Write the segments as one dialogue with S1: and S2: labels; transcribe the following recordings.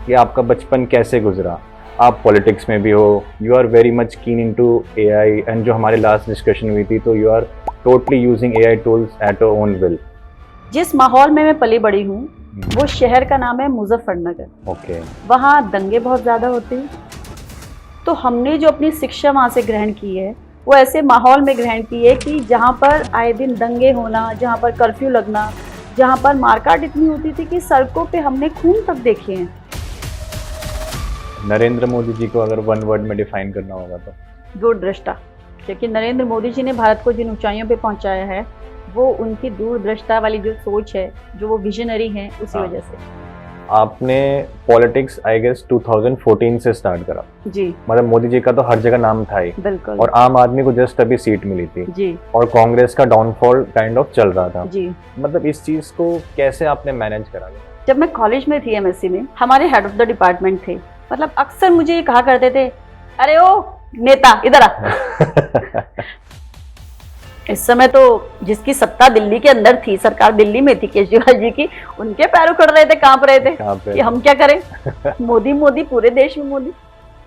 S1: कि आपका बचपन कैसे गुजरा। आप पॉलिटिक्स में भी हो, you are very much keen into AI, and जो हमारी लास्ट डिस्कशन हुई थी तो you are totally using AI tools at your own will.
S2: जिस माहौल में मैं पली बड़ी हूँ वो शहर का नाम है मुजफ्फरनगर।
S1: ओके।
S2: वहाँ दंगे बहुत ज़्यादा होते हैं। तो हमने जो अपनी शिक्षा वहाँ से ग्रहण की है वो ऐसे माहौल में ग्रहण की है कि जहाँ पर आए दिन दंगे होना, जहाँ पर कर्फ्यू लगना, जहाँ पर मारकाट इतनी होती थी कि सड़कों पे हमने खून तक देखे हैं।
S1: नरेंद्र मोदी जी को अगर वन वर्ड में डिफाइन करना होगा तो
S2: दूरदृष्टा, क्योंकि नरेंद्र मोदी जी ने भारत को जिन ऊंचाइयों पे पहुंचाया है वो उनकी दूरदृष्टा वाली जो सोच है, जो वो विजनरी हैं, उसी वजह से।
S1: आपने पॉलिटिक्स आई गेस 2014 से स्टार्ट करा
S2: जी,
S1: मतलब मोदी जी का तो हर जगह नाम था ही,
S2: बिल्कुल।
S1: और आम आदमी को जस्ट अभी सीट मिली थी
S2: जी
S1: और कांग्रेस का डाउनफॉल काइंड ऑफ चल रहा था।
S2: जी।
S1: मतलब इस चीज को कैसे आपने मैनेज करा?
S2: जब मैं कॉलेज में थी एमएससी में, हमारे हेड ऑफ द डिपार्टमेंट थे, मतलब अक्सर मुझे ये कहा करते थे, अरे ओ नेता इधर आ। इस समय तो जिसकी सत्ता दिल्ली के अंदर थी, सरकार दिल्ली में थी केजरीवाल जी की, उनके पैर उखड़ रहे थे, कांप रहे थे कि हम क्या करें। मोदी मोदी, पूरे देश में मोदी।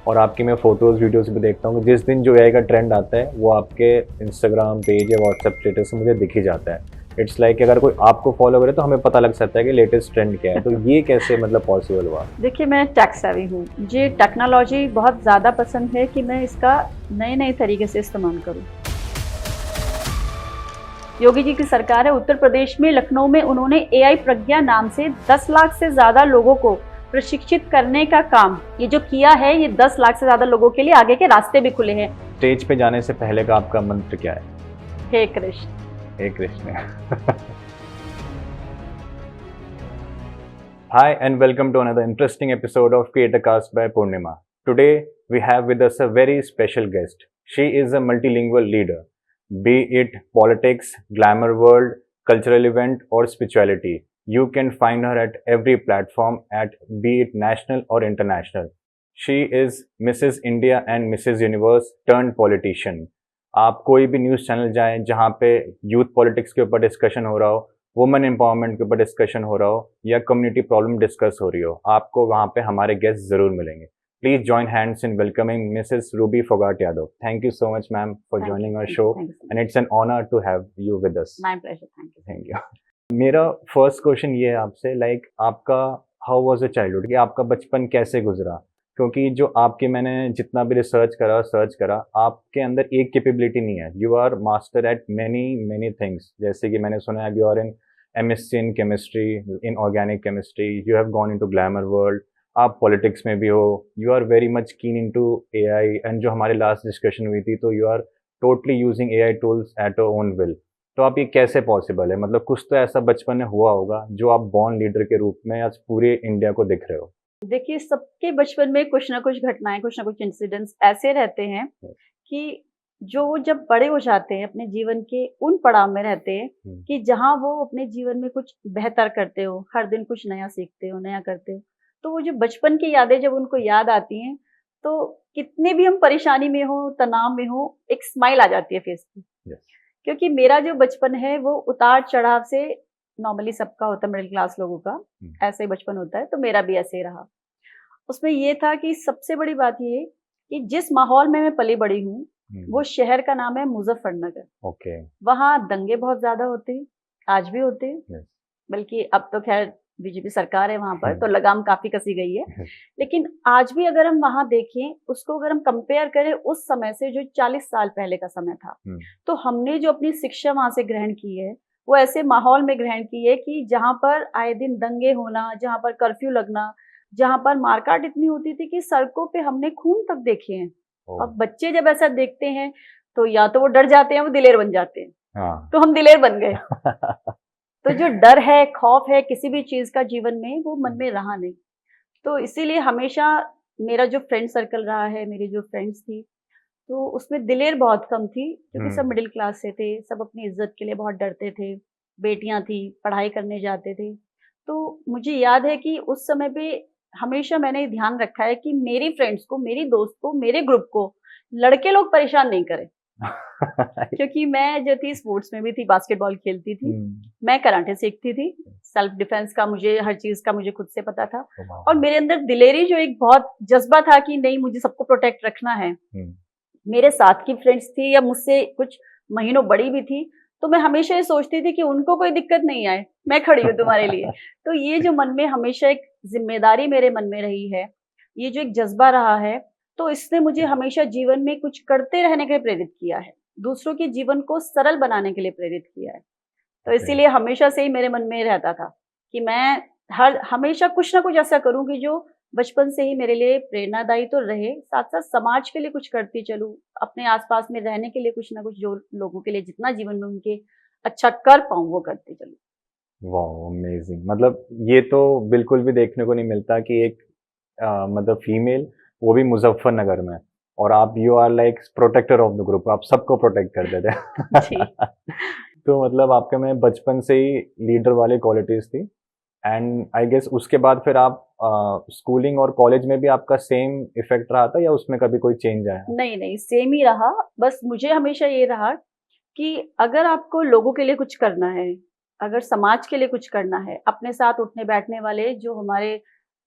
S1: और आपकी मैं फोटोज वीडियोस भी देखता हूँ, जिस दिन जो एआई का ट्रेंड आता है वो आपके इंस्टाग्राम पेज या व्हाट्सएप स्टेटस से मुझे दिख ही जाता है। इट्स लाइक अगर कोई आपको फॉलो करे तो हमें पता लग सकता है कि लेटेस्ट ट्रेंड क्या है। तो ये कैसे मतलब पॉसिबल हुआ?
S2: देखिए, मैं टेक सेवी हूँ, मुझे टेक्नोलॉजी बहुत ज़्यादा पसंद है कि मैं इसका नए नए तरीके से इस्तेमाल करूँ। योगी जी की सरकार है उत्तर प्रदेश में, लखनऊ में उन्होंने एआई प्रज्ञा नाम से 10 लाख से ज़्यादा लोगों को प्रशिक्षित करने का काम ये जो किया है, ये 10 लाख से ज़्यादा लोगों के लिए आगे के रास्ते भी खुले हैं।
S1: स्टेज पे जाने से पहले का आपका मंत्र क्या है?
S2: हे कृष्ण।
S1: हे Krishna. Hi and welcome to another interesting episode of Creator Cast by Purnima. Today we have with us a very special guest. She is a multilingual leader, be it politics, glamour world, cultural event or spirituality. You can find her at every platform at be it national or international. She is Mrs. India and Mrs. Universe turned politician. आप कोई भी news channel जाएं जहाँ पे youth politics के ऊपर discussion हो रहा हो, वुमेन एम्पावरमेंट के ऊपर डिस्कशन हो रहा हो या कम्युनिटी प्रॉब्लम डिस्कस हो रही हो, आपको वहाँ पे हमारे गेस्ट जरूर मिलेंगे। Please join hands in welcoming Mrs. Ruby Fogat Yadav. Thank you so much, ma'am, for joining our show, and it's an honor to have you with us.
S2: My pleasure.
S1: Thank you. मेरा first question ये है आपसे, like आपका how was a childhood, कि आपका बचपन कैसे गुजरा? क्योंकि जो आपके मैंने जितना भी रिसर्च करा, आपके अंदर एक कैपेबिलिटी नहीं है। You are master at many many things. जैसे कि मैंने सुना है you are in MSc in chemistry, in organic chemistry, you have gone into glamour world, आप पॉलिटिक्स में भी हो, you are very much keen into AI, and जो हमारी लास्ट डिस्कशन हुई थी तो you are totally using AI tools at your own will. तो आप ये कैसे पॉसिबल है? मतलब कुछ तो ऐसा बचपन में हुआ होगा जो आप बॉर्न लीडर के रूप में आज पूरे इंडिया को दिख रहे हो।
S2: देखिए, सबके बचपन में कुछ ना कुछ घटनाएं, कुछ ना कुछ इंसिडेंट्स ऐसे रहते हैं कि जो जब बड़े हो जाते हैं, अपने जीवन के उन पड़ाव में रहते हैं कि जहां वो अपने जीवन में कुछ बेहतर करते हो, हर दिन कुछ नया सीखते हो, नया करते हो, तो वो जो बचपन की यादें जब उनको याद आती हैं तो कितने भी हम परेशानी में हो, तनाव में हो, एक स्माइल आ जाती है फेस पे। क्योंकि मेरा जो बचपन है वो उतार चढ़ाव से, नॉर्मली सबका होता है, मिडिल क्लास लोगों का ऐसे ही बचपन होता है, तो मेरा भी ऐसे ही रहा। उसमें ये था कि सबसे बड़ी बात ये कि जिस माहौल में मैं पली बड़ी हूँ वो शहर का नाम है मुजफ्फरनगर।
S1: ओके।
S2: वहाँ दंगे बहुत ज्यादा होते हैं, आज भी होते हैं, बल्कि अब तो खैर बीजेपी सरकार है वहां पर, तो लगाम काफी कसी गई है। लेकिन आज भी अगर हम वहां देखें, उसको अगर हम कंपेयर करें उस समय से जो 40 साल पहले का समय था, तो हमने जो अपनी शिक्षा वहां से ग्रहण की है वो ऐसे माहौल में ग्रहण की है कि जहां पर आए दिन दंगे होना, जहां पर कर्फ्यू लगना, जहां पर मारकाट इतनी होती थी कि सड़कों पे हमने खून तक देखे हैं। अब बच्चे जब ऐसा देखते हैं तो या तो वो डर जाते हैं, वो दिलेर बन जाते हैं। तो हम दिलेर बन गए। तो जो डर है, खौफ है किसी भी चीज का जीवन में, वो मन में रहा नहीं। तो इसीलिए हमेशा मेरा जो फ्रेंड सर्कल रहा है, मेरी जो फ्रेंड्स थी, तो उसमें दिलेर बहुत कम थी, क्योंकि सब मिडिल क्लास से थे, सब अपनी इज्जत के लिए बहुत डरते थे, बेटियां थी, पढ़ाई करने जाते थे। तो मुझे याद है कि उस समय पे हमेशा मैंने ध्यान रखा है कि मेरी फ्रेंड्स को, मेरी दोस्त को, मेरे ग्रुप को लड़के लोग परेशान नहीं करें। क्योंकि मैं जो थी स्पोर्ट्स में भी थी, बास्केटबॉल खेलती थी, मैं कराटे सीखती थी, सेल्फ डिफेंस का मुझे हर चीज का मुझे खुद से पता था, और मेरे अंदर दिलेरी जो एक बहुत जज्बा था कि नहीं मुझे सबको प्रोटेक्ट रखना है। मेरे साथ की फ्रेंड्स थी या मुझसे कुछ महीनों बड़ी भी थी, तो मैं हमेशा ये सोचती थी कि उनको कोई दिक्कत नहीं आए, मैं खड़ी हूँ तुम्हारे लिए। तो ये जो मन में हमेशा एक जिम्मेदारी मेरे मन में रही है, ये जो एक जज्बा रहा है, तो इसने मुझे हमेशा जीवन में कुछ करते रहने के लिए प्रेरित किया है, दूसरों के जीवन को सरल बनाने के लिए प्रेरित किया है। तो इसीलिए हमेशा से ही मेरे मन में रहता था कि मैं हमेशा कुछ ना कुछ ऐसा करूं कि जो बचपन से ही मेरे लिए प्रेरणादायी तो रहे, साथ साथ समाज के लिए कुछ करती चलूं, अपने आसपास में रहने के लिए कुछ ना कुछ, जो लोगों के लिए जितना जीवन में उनके अच्छा कर पाऊं वो करती चलूं।
S1: वाह, अमेजिंग। मतलब ये तो बिल्कुल भी देखने को नहीं मिलता कि एक मतलब फीमेल, वो भी मुजफ्फरनगर में, और आप you are like protector of the group, आप सबको प्रोटेक्ट कर देते। तो मतलब आपके में बचपन से ही लीडर वाली क्वालिटीज थी, एंड आई गेस उसके बाद फिर आप स्कूलिंग और कॉलेज में भी आपका सेम इफेक्ट रहा था, या उसमें कभी कोई चेंज आया?
S2: नहीं नहीं, सेम ही रहा। बस मुझे हमेशा ये रहा कि अगर आपको लोगों के लिए कुछ करना है, अगर समाज के लिए कुछ करना है, अपने साथ उठने बैठने वाले जो हमारे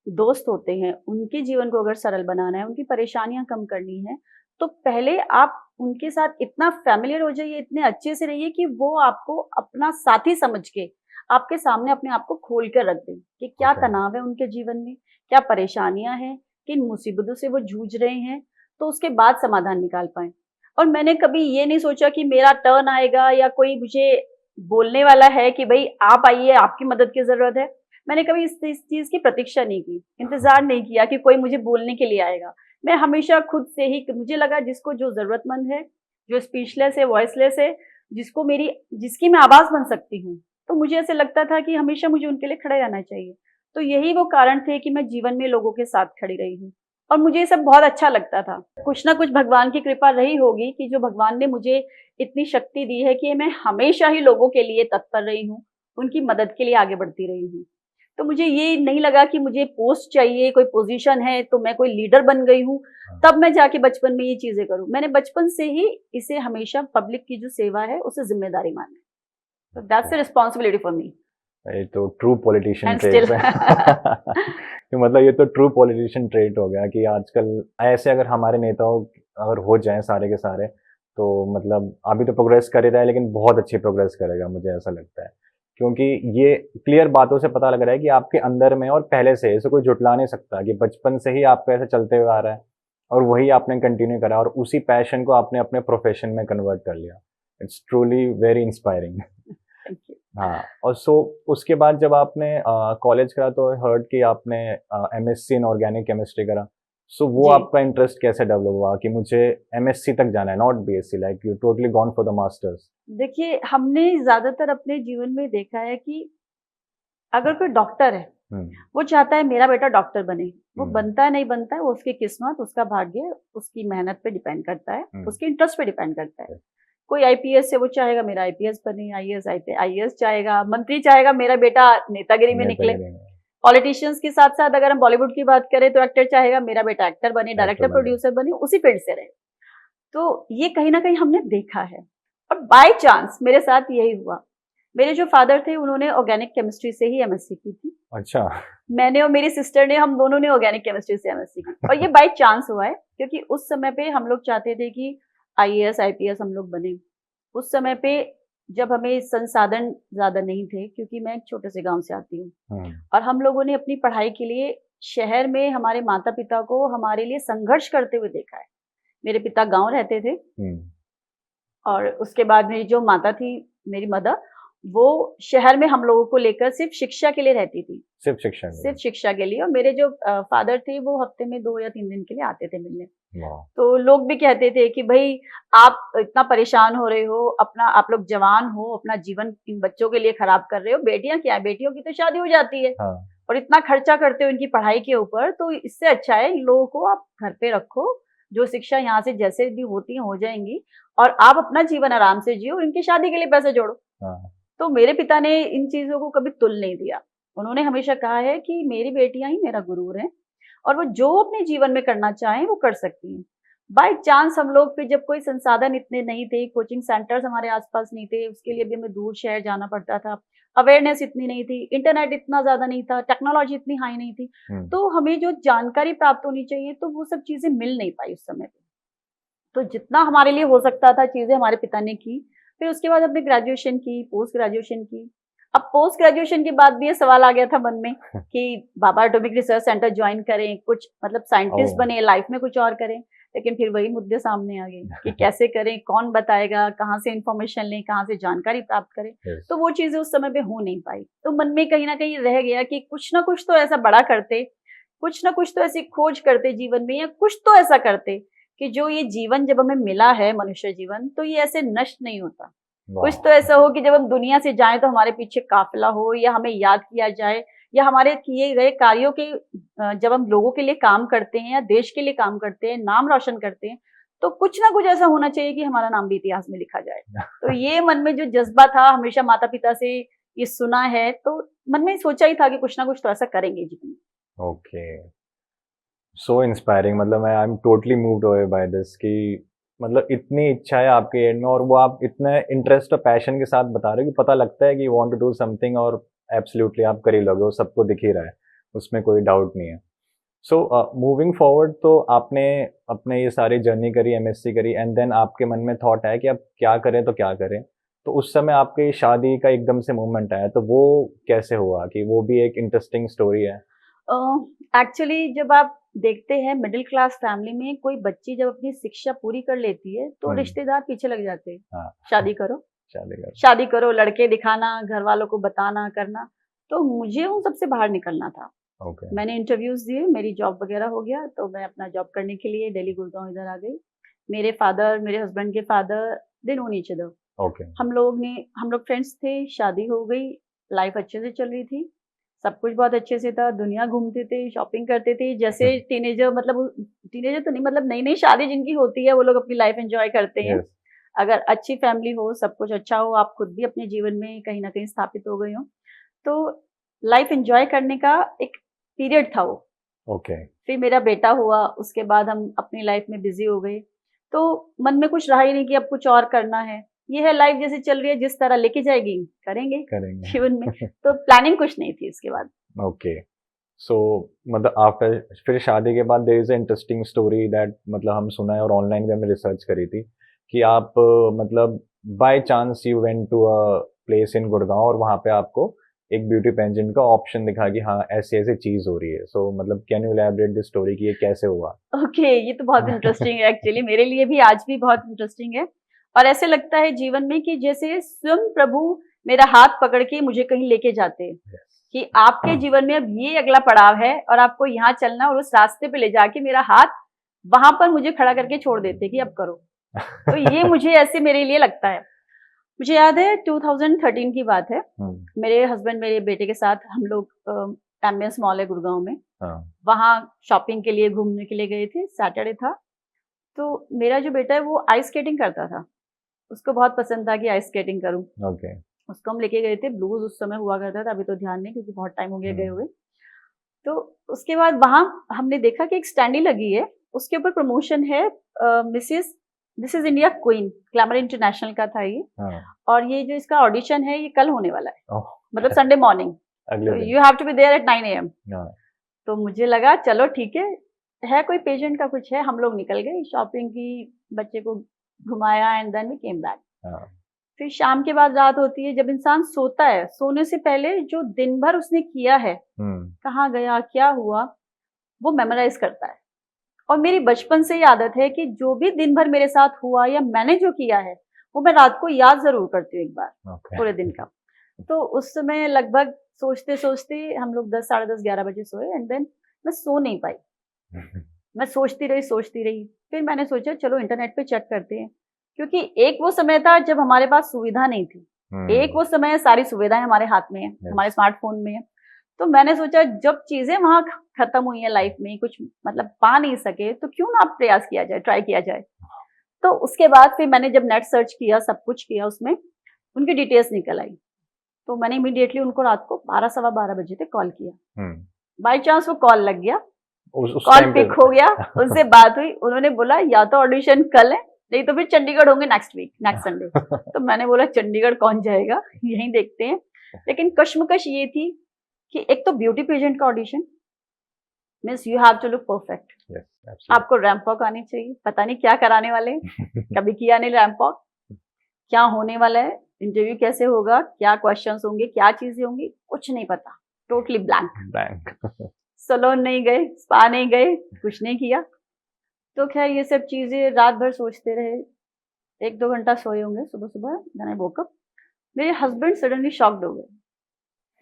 S2: दोस्त होते हैं उनके जीवन को अगर सरल बनाना है, उनकी परेशानियां कम करनी है, तो पहले आप उनके साथ इतना फैमिलियर हो जाइए, इतने अच्छे से रहिए कि वो आपको अपना साथी समझ के आपके सामने अपने आप को खोल कर रख दें कि क्या तनाव है उनके जीवन में, क्या परेशानियां हैं, किन मुसीबतों से वो जूझ रहे हैं, तो उसके बाद समाधान निकाल पाए। और मैंने कभी ये नहीं सोचा कि मेरा टर्न आएगा या कोई मुझे बोलने वाला है कि भाई आप आइए, आपकी मदद की जरूरत है। मैंने कभी इस चीज की प्रतीक्षा नहीं की, इंतजार नहीं किया कि कोई मुझे बोलने के लिए आएगा। मैं हमेशा खुद से ही, मुझे लगा जिसको जो जरूरतमंद है, जो स्पीचलेस है, वॉइसलेस है, जिसकी मैं आवाज बन सकती हूँ, तो मुझे ऐसे लगता था कि हमेशा मुझे उनके लिए खड़े रहना चाहिए। तो यही वो कारण थे कि मैं जीवन में लोगों के साथ खड़ी रही हूँ, और मुझे ये सब बहुत अच्छा लगता था। कुछ ना कुछ भगवान की कृपा रही होगी कि जो भगवान ने मुझे इतनी शक्ति दी है कि मैं हमेशा ही लोगों के लिए तत्पर रही हूँ, उनकी मदद के लिए आगे बढ़ती रही हूँ। तो मुझे ये नहीं लगा कि मुझे पोस्ट चाहिए, कोई पोजीशन है तो मैं कोई लीडर बन गई हूँ, तब मैं जाके बचपन में ये चीजें करूँ। मैंने बचपन से ही इसे हमेशा पब्लिक की जो सेवा है उसे जिम्मेदारी मानी। तो that's a responsibility for me.
S1: ये तो ट्रू पॉलिटिशियन ट्रेट है। मतलब ये तो ट्रू पॉलिटिशियन ट्रेट हो गया कि आजकल ऐसे अगर हमारे नेताओं अगर हो जाएं सारे के सारे, तो मतलब अभी तो प्रोग्रेस कर ही रहा है, लेकिन बहुत अच्छी प्रोग्रेस करेगा, मुझे ऐसा लगता है। क्योंकि ये क्लियर बातों से पता लग रहा है कि आपके अंदर में और पहले से इसे कोई जुटला नहीं सकता, कि बचपन से ही आपको ऐसे चलते हुए आ रहा है और वही आपने कंटिन्यू करा, और उसी पैशन को आपने अपने प्रोफेशन में कन्वर्ट कर लिया। It's truly very inspiring. हाँ, और उसके बाद जब आपने कॉलेज करा तो हर्ड कि आपने एमएससी इन ऑर्गेनिक केमिस्ट्री करा। वो आपका इंटरेस्ट कैसे डेवलप हुआ कि मुझे एमएससी तक जाना है, not BSc, like you totally gone for the masters?
S2: देखिए, हमने ज्यादातर अपने जीवन में देखा है कि अगर कोई डॉक्टर है, वो चाहता है मेरा बेटा डॉक्टर बने, वो बनता है नहीं बनता है वो उसकी किस्मत, उसका भाग्य, उसकी मेहनत पे डिपेंड करता है, उसके इंटरेस्ट पे डिपेंड करता है। कोई आईपीएस है, वो चाहेगा मेरा आईपीएस बने, आईएएस चाहेगा, मंत्री चाहेगा मेरा बेटा नेतागिरी में निकले। पॉलिटिशियंस के साथ साथ अगर हम बॉलीवुड की बात करें तो एक्टर चाहेगा मेरा बेटा एक्टर बने, डायरेक्टर प्रोड्यूसर बने, उसी फील्ड से रहे। तो ये कहीं ना कहीं हमने देखा है, और बाय चांस मेरे साथ यही हुआ। मेरे जो फादर थे उन्होंने ऑर्गेनिक केमिस्ट्री से ही एमएससी की थी।
S1: अच्छा।
S2: मैंने और मेरी सिस्टर ने, हम दोनों ने ऑर्गेनिक केमिस्ट्री से एमएससी की, और ये बाय चांस हुआ है क्योंकि उस समय पे हम लोग चाहते थे कि आईएएस आईपीएस हम लोग बने। उस समय पे जब हमें संसाधन ज्यादा नहीं थे, क्योंकि मैं एक छोटे से गांव से आती हूँ, और हम लोगों ने अपनी पढ़ाई के लिए शहर में हमारे माता पिता को हमारे लिए संघर्ष करते हुए देखा है। मेरे पिता गांव रहते थे, और उसके बाद मेरी जो माता थी, मेरी मदर, वो शहर में हम लोगों को लेकर सिर्फ शिक्षा के लिए रहती थी, सिर्फ शिक्षा के लिए। और मेरे जो फादर थे वो हफ्ते में 2 या 3 दिन के लिए आते थे मिलने। तो लोग भी कहते थे कि भाई आप इतना परेशान हो रहे हो, अपना आप लोग जवान हो, अपना जीवन इन बच्चों के लिए खराब कर रहे हो, बेटियां क्या है, बेटियों की तो शादी हो जाती है। और इतना खर्चा करते हो इनकी पढ़ाई के ऊपर, तो इससे अच्छा है इन लोगों को आप घर पे रखो, जो शिक्षा यहाँ से जैसे भी होती है हो जाएंगी, और आप अपना जीवन आराम से जियो, इनकी शादी के लिए पैसे जोड़ो। तो मेरे पिता ने इन चीजों को कभी तुल नहीं दिया। उन्होंने हमेशा कहा है कि मेरी बेटियां ही मेरा गुरूर हैं, और वो जो अपने जीवन में करना चाहें वो कर सकती हैं। बाय चांस हम लोग फिर जब कोई संसाधन इतने नहीं थे, कोचिंग सेंटर्स हमारे आसपास नहीं थे, उसके लिए भी हमें दूर शहर जाना पड़ता था, अवेयरनेस इतनी नहीं थी, इंटरनेट इतना ज्यादा नहीं था, टेक्नोलॉजी इतनी हाई नहीं थी, तो हमें जो जानकारी प्राप्त होनी चाहिए तो वो सब चीजें मिल नहीं पाई उस समय पे। तो जितना हमारे लिए हो सकता था चीजें हमारे पिता ने की। फिर उसके बाद हमने ग्रेजुएशन की, पोस्ट ग्रेजुएशन की। अब पोस्ट ग्रेजुएशन के बाद भी ये सवाल आ गया था मन में कि बाबा एटॉमिक रिसर्च सेंटर ज्वाइन करें, कुछ मतलब साइंटिस्ट बने, लाइफ में कुछ और करें। लेकिन फिर वही मुद्दे सामने आ गए कि कैसे करें, कौन बताएगा, कहाँ से इंफॉर्मेशन लें, कहाँ से जानकारी प्राप्त करें। तो वो चीजें उस समय पे हो नहीं पाई। तो मन में कहीं ना कहीं रह गया कि कुछ ना कुछ तो ऐसा बड़ा करते, कुछ ना कुछ तो ऐसी खोज करते जीवन में, या कुछ तो ऐसा करते कि जो ये जीवन जब हमें मिला है, मनुष्य जीवन, तो ये ऐसे नष्ट नहीं होता। कुछ तो ऐसा हो कि जब हम दुनिया से जाएं तो हमारे पीछे काफिला हो, या हमें याद किया जाए, या हमारे किए गए कार्यों के जब हम लोगों के लिए काम करते हैं या देश के लिए काम करते हैं, नाम रोशन करते हैं, तो कुछ ना कुछ ऐसा होना चाहिए कि हमारा नाम भी इतिहास में लिखा जाए। तो ये मन में जो जज्बा था, हमेशा माता पिता से ये सुना है, तो मन में सोचा ही था कि कुछ ना कुछ तो ऐसा करेंगे जीवन में।
S1: Okay, so inspiring. मतलब I am totally moved away by this कि मतलब इतनी इच्छा है आपके एंड में, और वो आप इतने इंटरेस्ट और पैशन के साथ बता रहे हो कि पता लगता है कि you want to do something, और एब्सोल्युटली आप कर ही लोगे, वो सबको दिख ही रहा है, उसमें कोई डाउट नहीं है। सो मूविंग फॉरवर्ड, तो आपने अपने ये सारी जर्नी करी, एमएससी करी, एंड देन आपके मन में थॉट आया कि अब क्या करें तो क्या करें। तो उस समय आपकी शादी का एकदम से मूवमेंट आया, तो वो कैसे हुआ? कि वो भी एक इंटरेस्टिंग स्टोरी है।
S2: एक्चुअली जब आप देखते हैं मिडिल क्लास फैमिली में कोई बच्ची जब अपनी शिक्षा पूरी कर लेती है तो रिश्तेदार पीछे लग जाते हैं।
S1: हाँ,
S2: शादी करो,
S1: शादी
S2: करो, लड़के दिखाना, घर वालों को बताना करना। तो मुझे उन सबसे बाहर निकलना था। मैंने इंटरव्यूज दिए, मेरी जॉब वगैरह हो गया, तो मैं अपना जॉब करने के लिए दिल्ली गुड़गांव इधर आ गई। मेरे हस्बैंड के father they know each other. हम लोग फ्रेंड्स थे, शादी हो गई, लाइफ अच्छे से चल रही थी, सब कुछ बहुत अच्छे से था, दुनिया घूमते थे, शॉपिंग करते थे, जैसे टीनेजर तो नहीं, मतलब नई नई शादी जिनकी होती है वो लोग अपनी लाइफ एंजॉय करते हैं। अगर अच्छी फैमिली हो, सब कुछ अच्छा हो, आप खुद भी अपने जीवन में कहीं ना कहीं स्थापित हो गए हो, तो लाइफ एंजॉय करने का एक पीरियड था वो। फिर मेरा बेटा हुआ, उसके बाद हम अपनी लाइफ में बिजी हो गए, तो मन में कुछ रहा ही नहीं कि अब कुछ और करना है। ये है लाइफ, जैसे चल रही है, जिस तरह लेके जाएगी करेंगे जीवन में। तो प्लानिंग कुछ नहीं थी इसके बाद।
S1: ओके, सो मतलब आफ्टर फिर शादी के बाद there is a interesting story that मतलब हम सुना है और ऑनलाइन भी हमने रिसर्च करी थी कि आप मतलब by chance you went to a place in Gurgaon, और वहाँ पे आपको एक ब्यूटी पेजेंट का ऑप्शन दिखा कि हाँ ऐसी ऐसी चीज हो रही है। सो मतलब can you elaborate this story कि ये कैसे हुआ?
S2: ओके, ये तो बहुत इंटरेस्टिंग है एक्चुअली, मेरे लिए भी आज भी बहुत इंटरेस्टिंग है। और ऐसे लगता है जीवन में कि जैसे स्वयं प्रभु मेरा हाथ पकड़ के मुझे कहीं लेके जाते हैं कि आपके जीवन में अब ये अगला पड़ाव है और आपको यहाँ चलना, और उस रास्ते पे ले जाके मेरा हाथ वहां पर मुझे खड़ा करके छोड़ देते कि अब करो। तो ये मुझे ऐसे मेरे लिए लगता है। मुझे याद है 2013 की बात है, मेरे हस्बैंड मेरे बेटे के साथ हम लोग एम्बियंस मॉल है गुड़गांव में, वहां शॉपिंग के लिए घूमने के लिए गए थे। सैटरडे था, तो मेरा जो बेटा है वो आइस स्केटिंग करता था, उसको बहुत पसंद था कि आइस स्केटिंग करूं। उसको हम लेके गए थे, ब्लूज उस समय हुआ करता था, अभी तो ध्यान नहीं क्योंकि बहुत टाइम हो गया गए हुए। तो उसके बाद वहां हमने देखा कि एक स्टैंडी लगी है, उसके ऊपर प्रमोशन है, Mrs India queen, glamour international का था ये। और ये जो इसका ऑडिशन है ये कल होने वाला है, मतलब Sunday morning, you have to be there at 9 AM। तो मुझे लगा चलो ठीक है कोई पेजेंट का कुछ है। हम लोग निकल गए, शॉपिंग की, बच्चे को घुमाया, and then we came back. फिर शाम के बाद रात होती है, जब इंसान सोता है, सोने से पहले जो दिन भर उसने किया है, कहाँ गया, क्या हुआ, वो मेमोराइज करता है। और मेरी बचपन से ही आदत है कि जो भी दिन भर मेरे साथ हुआ या मैंने जो किया है वो मैं रात को याद जरूर करती हूँ एक बार, पूरे दिन का। तो उस समय लगभग सोचते सोचते हम लोग 10, साढ़े 10, 11 बजे सोए, एंड देन मैं सो नहीं पाई। मैं सोचती रही। फिर मैंने सोचा चलो इंटरनेट पे चेक करते हैं, क्योंकि एक वो समय था जब हमारे पास सुविधा नहीं थी, एक वो समय सारी सुविधाएं हमारे हाथ में है, हमारे स्मार्टफोन में है। तो मैंने सोचा जब चीजें वहां खत्म हुई है लाइफ में, कुछ मतलब पा नहीं सके, तो क्यों ना प्रयास किया जाए, ट्राई किया जाए। तो उसके बाद फिर मैंने जब नेट सर्च किया, सब कुछ किया, उसमें उनकी डिटेल्स निकल आई। तो मैंने इमीडिएटली उनको रात को 12, सवा 12 बजे तक कॉल किया। बाय चांस वो कॉल लग गया,
S1: उस
S2: कॉल
S1: टाइम पे
S2: पिक हो गया, उनसे बात हुई, उन्होंने बोला या तो ऑडिशन कल है नहीं तो फिर चंडीगढ़ होंगे नेक्स्ट वीक, नेक्स्ट संडे। तो मैंने बोला चंडीगढ़ कौन जाएगा, यहीं देखते हैं। लेकिन कश्मकश ये थी कि एक तो ब्यूटी पेजेंट का audition means you have to look perfect,
S1: Yes, absolutely.
S2: आपको रैंप वॉक आनी चाहिए, पता नहीं क्या कराने वाले हैं, कभी किया नहीं रैंप वॉक, क्या होने वाला है, इंटरव्यू कैसे होगा, क्या क्वेश्चंस होंगे, क्या चीजें होंगी, कुछ नहीं पता, टोटली ब्लैंक।
S1: Blank.
S2: सलोन नहीं गए, स्पा नहीं गए, कुछ नहीं किया। तो खैर ये सब चीजें रात भर सोचते रहे, 1-2 घंटा सोए होंगे सुबह सुबह, देन आई वोक अप। मेरे हस्बैंड सडनली शॉक्ड हो गए,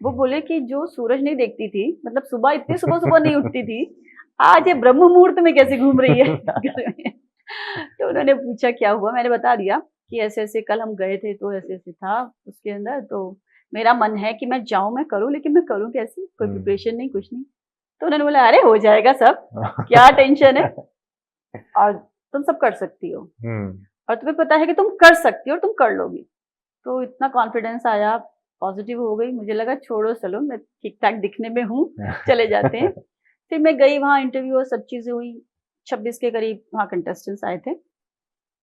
S2: वो बोले कि जो सूरज नहीं देखती थी, मतलब सुबह इतनी सुबह सुबह नहीं उठती थी, आज ये ब्रह्म मुहूर्त में कैसे घूम रही है घर में। तो उन्होंने पूछा क्या हुआ, मैंने बता दिया कि ऐसे ऐसे कल हम गए थे तो ऐसे ऐसे था उसके अंदर, तो मेरा मन है कि मैं जाऊं, मैं करूं, लेकिन मैं करूं कैसे, कोई प्रिपरेशन नहीं, कुछ नहीं। तो उन्होंने बोला अरे हो जाएगा सब, क्या टेंशन है, और तुम सब कर सकती हो, और तुम्हें पता है कि तुम कर सकती हो और तुम कर लोगी। तो इतना कॉन्फिडेंस आया, पॉजिटिव हो गई, मुझे लगा छोड़ो चलो मैं ठीक ठाक दिखने में हूँ, चले जाते हैं। फिर मैं गई वहाँ, इंटरव्यू और सब चीजें हुई, 26 के करीब वहाँ कंटेस्टेंट्स आए थे,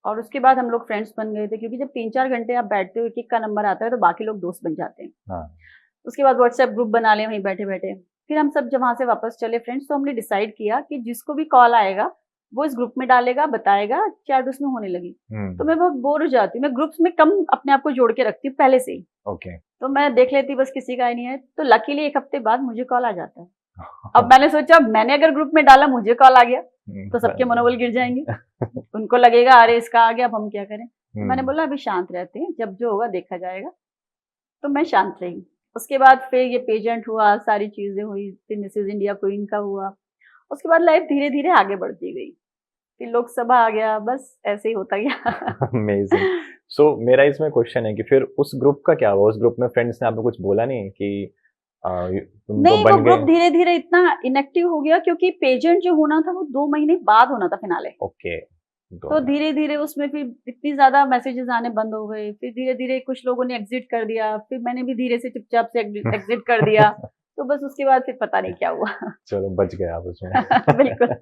S2: और उसके बाद हम लोग फ्रेंड्स बन गए थे, क्योंकि जब 3-4 घंटे आप बैठते हो, एक एक का नंबर आता है तो बाकी लोग दोस्त बन जाते हैं।
S1: हाँ.
S2: उसके बाद व्हाट्सएप ग्रुप बना लिया वहीं बैठे बैठे। फिर हम सब जब वहाँ से वापस चले फ्रेंड्स, तो हमने डिसाइड किया कि जिसको भी कॉल आएगा वो इस ग्रुप में डालेगा, बताएगा, चैट उसमें होने लगी। तो मैं बहुत बोर हो जाती हूँ, मैं ग्रुप्स में कम अपने आप को जोड़ के रखती हूँ पहले से ही।
S1: Okay.
S2: तो मैं देख लेती बस किसी का ही नहीं है, तो लकीली 1 हफ्ते बाद मुझे कॉल आ जाता है। अब मैंने सोचा मैंने अगर ग्रुप में डाला, मुझे कॉल आ गया तो सबके मनोबल गिर जाएंगे, उनको लगेगा अरे इसका आ गया, अब हम क्या करें। तो मैंने बोला अभी शांत रहते हैं, जब जो होगा देखा जाएगा। तो मैं शांत रही। उसके बाद फिर ये पेजेंट हुआ, सारी चीजें हुई, फिर मिसेज इंडिया क्वीन का हुआ। उसके बाद लाइफ धीरे धीरे आगे बढ़ती गई, फिर लोकसभा आ गया, बस ऐसे ही होता गया।
S1: Amazing. So मेरा इसमें क्वेश्चन है कि फिर उस ग्रुप का क्या हुआ, उस ग्रुप में फ्रेंड्स ने आपको कुछ बोला नहीं कि तुम तो
S2: नहीं, वो
S1: बन
S2: ग्रुप
S1: गए?
S2: धीरे धीरे इतना इनएक्टिव हो गया, क्योंकि पेजेंट जो होना था वो 2 महीने बाद होना था फिनाले।
S1: ओके.
S2: तो धीरे धीरे उसमें फिर इतनी ज्यादा मैसेजेस आने बंद हो गए, फिर धीरे धीरे कुछ लोगों ने एग्जिट कर दिया, फिर मैंने भी धीरे से चुपचाप से एग्जिट कर दिया। तो बस उसके बाद फिर पता नहीं क्या हुआ।
S1: चलो बच गए आप उसमें।
S2: बिल्कुल।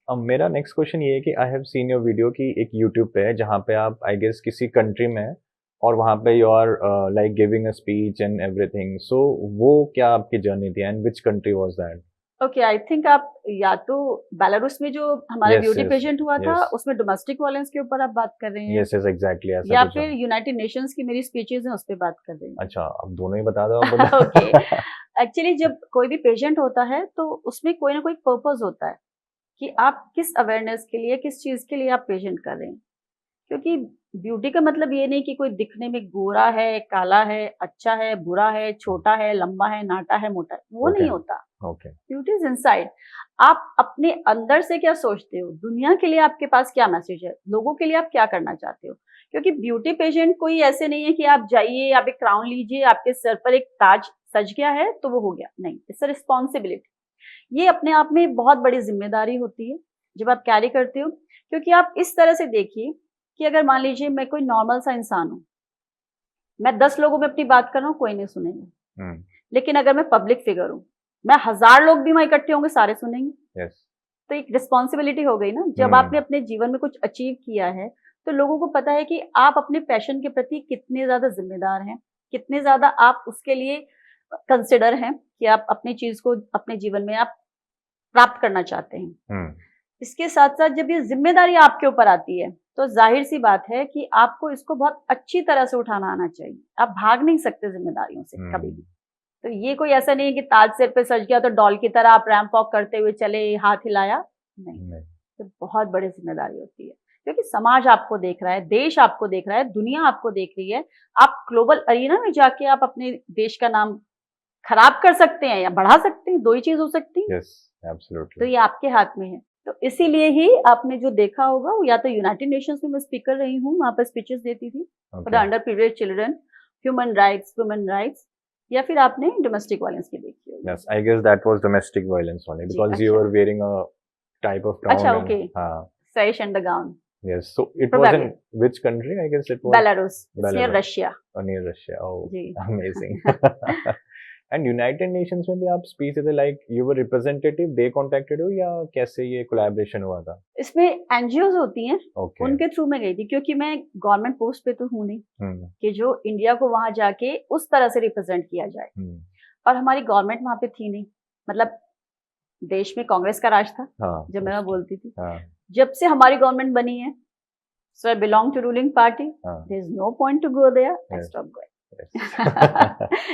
S1: अब मेरा नेक्स्ट क्वेश्चन ये है कि I have seen your video कि एक यूट्यूब पे है जहाँ पे आप आई गेस किसी कंट्री में हैं और वहाँ पे you are like giving a speech and everything, so वो क्या आपकी जर्नी थी and which country was that?
S2: Okay, I think आप या तो बेलारूस में जो हमारे
S1: Yes,
S2: ब्यूटी
S1: yes,
S2: पेजेंट हुआ था
S1: yes.
S2: उसमें डोमेस्टिक वायलेंस के ऊपर आप बात कर रहे हैं,
S1: यस यस एग्जैक्टली ऐसा
S2: या
S1: कुछ है।
S2: फिर यूनाइटेड नेशंस की मेरी स्पीचेस हैं उस पर बात कर रहे हैं।
S1: अच्छा, अब दोनों ही बता दो आप।
S2: ओके, एक्चुअली जब कोई भी पेशेंट होता है तो उसमें कोई ना कोई पर्पस होता है कि आप किस अवेयरनेस के लिए, किस चीज के लिए आप पेशेंट कर रहे हैं। क्योंकि ब्यूटी का मतलब ये नहीं कि कोई दिखने में गोरा है, काला है, अच्छा है, बुरा है, छोटा है, लंबा है, नाटा है, मोटा है, वो नहीं होता।
S1: ओके.
S2: Beauty is inside. आप अपने अंदर से क्या सोचते हो, दुनिया के लिए आपके पास क्या मैसेज है, लोगों के लिए आप क्या करना चाहते हो। क्योंकि ब्यूटी पेशेंट कोई ऐसे नहीं है कि आप जाइए, आप एक क्राउन लीजिए, आपके सर पर एक ताज सज गया है तो वो हो गया, नहीं, इट्स अ रिस्पॉन्सिबिलिटी। ये अपने आप में बहुत बड़ी जिम्मेदारी होती है जब आप कैरी करते हो। क्योंकि आप इस तरह से देखिए कि अगर मान लीजिए मैं कोई नॉर्मल सा इंसान हूँ, मैं 10 लोगों में अपनी बात कर रहा हूँ, कोई नहीं सुनेगा। लेकिन अगर मैं पब्लिक फिगर हूँ, मैं 1000 लोग भी वहां इकट्ठे होंगे, सारे सुनेंगे।
S1: यस.
S2: तो एक रिस्पॉन्सिबिलिटी हो गई ना। जब आपने अपने जीवन में कुछ अचीव किया है तो लोगों को पता है कि आप अपने पैशन के प्रति कितने ज्यादा जिम्मेदार हैं, कितने ज्यादा आप उसके लिए कंसिडर हैं कि आप अपनी चीज को अपने जीवन में आप प्राप्त करना चाहते हैं। इसके साथ साथ जब ये जिम्मेदारी आपके ऊपर आती है तो जाहिर सी बात है कि आपको इसको बहुत अच्छी तरह से उठाना आना चाहिए। आप भाग नहीं सकते जिम्मेदारियों से कभी भी। तो ये कोई ऐसा नहीं है कि ताज सिर पे सज गया तो डॉल की तरह आप रैंप वॉक करते हुए चले, हाथ हिलाया, नहीं। तो बहुत बड़ी जिम्मेदारी होती है, क्योंकि समाज आपको देख रहा है, देश आपको देख रहा है, दुनिया आपको देख रही है। आप ग्लोबल अरीना में जाके आप अपने देश का नाम खराब कर सकते हैं या बढ़ा सकते हैं, दो ही चीज हो सकती है।
S1: Yes, absolutely.
S2: तो ये आपके हाथ में है। तो इसीलिए ही आपने जो देखा होगा वो या तो यूनाइटेड नेशंस में मैं स्पीकर रही हूँ, वहां पर स्पीचेस देती थी for the underprivileged children, human rights, women rights, या फिर आपने डोमेस्टिक वायलेंस की देखी होगी।
S1: Yes, I guess that was domestic violence only because you were wearing a type of gown.
S2: अच्छा, ओके,
S1: हां,
S2: sash and the gown.
S1: Yes, so it was in which country? I guess it was
S2: Belarus, near Russia.
S1: Near Russia. Oh,
S2: जी।
S1: amazing. And United Nations में भी आप speech देते, like you were representative, they contacted you, या कैसे ये collaboration हुआ था?
S2: इसमें एनजीओज होती हैं,
S1: ओके।
S2: उनके थ्रू मैं गई थी, क्योंकि मैं गवर्नमेंट पोस्ट पे तो हूँ नहीं कि जो इंडिया को वहां जाके उस तरह से रिप्रेजेंट किया जाए। और हमारी गवर्नमेंट वहां पे थी नहीं, मतलब देश में कांग्रेस का राज था।
S1: हाँ,
S2: जब मैं बोलती थी,
S1: हाँ,
S2: जब से हमारी गवर्नमेंट बनी है, so I belong to ruling party, there is no point to go there, I stop going.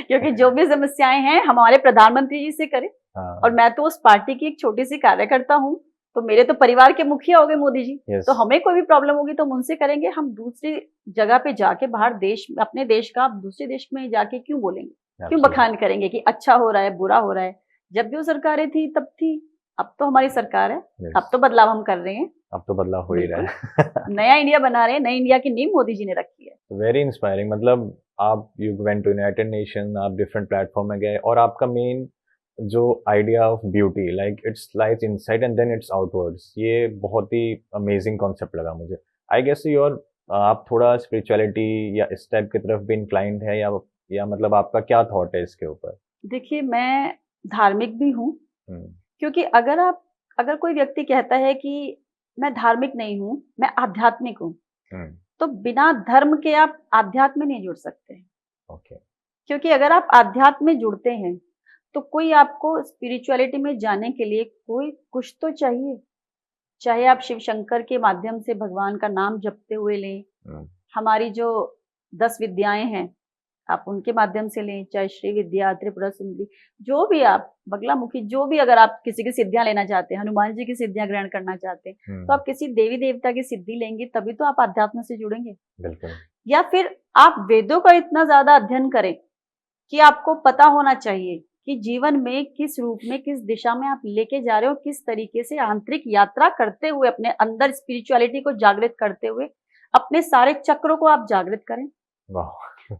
S2: क्योंकि जो भी समस्याएं हैं हमारे प्रधानमंत्री जी से करें। और मैं तो उस पार्टी की एक छोटी सी कार्यकर्ता हूँ, तो मेरे तो परिवार के मुखिया हो गए मोदी जी। तो हमें कोई भी प्रॉब्लम होगी तो हम उनसे करेंगे। हम दूसरी जगह पे जाके, बाहर देश, अपने देश का दूसरे देश में जाके क्यों बोलेंगे, क्यों बखान करेंगे कि अच्छा हो रहा है, बुरा हो रहा है। जब भी वो सरकारें थी तब थी, अब तो हमारी सरकार है, अब तो बदलाव हम कर रहे हैं,
S1: अब तो बदलाव हो ही रहा है।
S2: नया इंडिया बना रहे हैं, नई इंडिया की नींव मोदी जी ने रखी है।
S1: Very inspiring. मतलब आप you went to United Nation, आप डिफरेंट प्लेटफॉर्म में गए, और आपका मेन जो idea of beauty, like it's lies inside and then it's outwards, ये बहुत ही अमेजिंग कॉन्सेप्ट लगा मुझे। आई गेस योर आप थोड़ा स्पिरिचुअलिटी या इस टाइप की तरफ भी इंक्लाइंड है, या मतलब आपका क्या थॉट है इसके ऊपर?
S2: देखिए, मैं धार्मिक भी हूँ, क्योंकि अगर कोई व्यक्ति कहता है कि मैं धार्मिक नहीं हूँ, मैं आध्यात्मिक हूँ, तो बिना धर्म के आप आध्यात्म में नहीं जुड़ सकते।
S1: ओके।
S2: क्योंकि अगर आप आध्यात्म में जुड़ते हैं तो कोई आपको स्पिरिचुअलिटी में जाने के लिए कोई कुछ तो चाहिए। चाहे आप शिव शंकर के माध्यम से भगवान का नाम जपते हुए लें, हमारी जो 10 विद्याएं हैं आप उनके माध्यम से लें, चाहे श्री विद्या, त्रिपुरा सुंदरी, जो भी आप, बगला मुखी, जो भी, अगर आप किसी की सिद्धियां लेना चाहते हैं, हनुमान जी की सिद्धियां ग्रहण करना चाहते हैं, तो आप किसी देवी देवता की सिद्धि लेंगे तभी तो आप अध्यात्म से जुड़ेंगे।
S1: बिल्कुल।
S2: या फिर आप वेदों का इतना ज्यादा अध्ययन करें कि आपको पता होना चाहिए कि जीवन में किस रूप में, किस दिशा में आप लेके जा रहे हो, किस तरीके से आंतरिक यात्रा करते हुए, अपने अंदर स्पिरिचुअलिटी को जागृत करते हुए अपने सारे चक्रों को आप जागृत करें।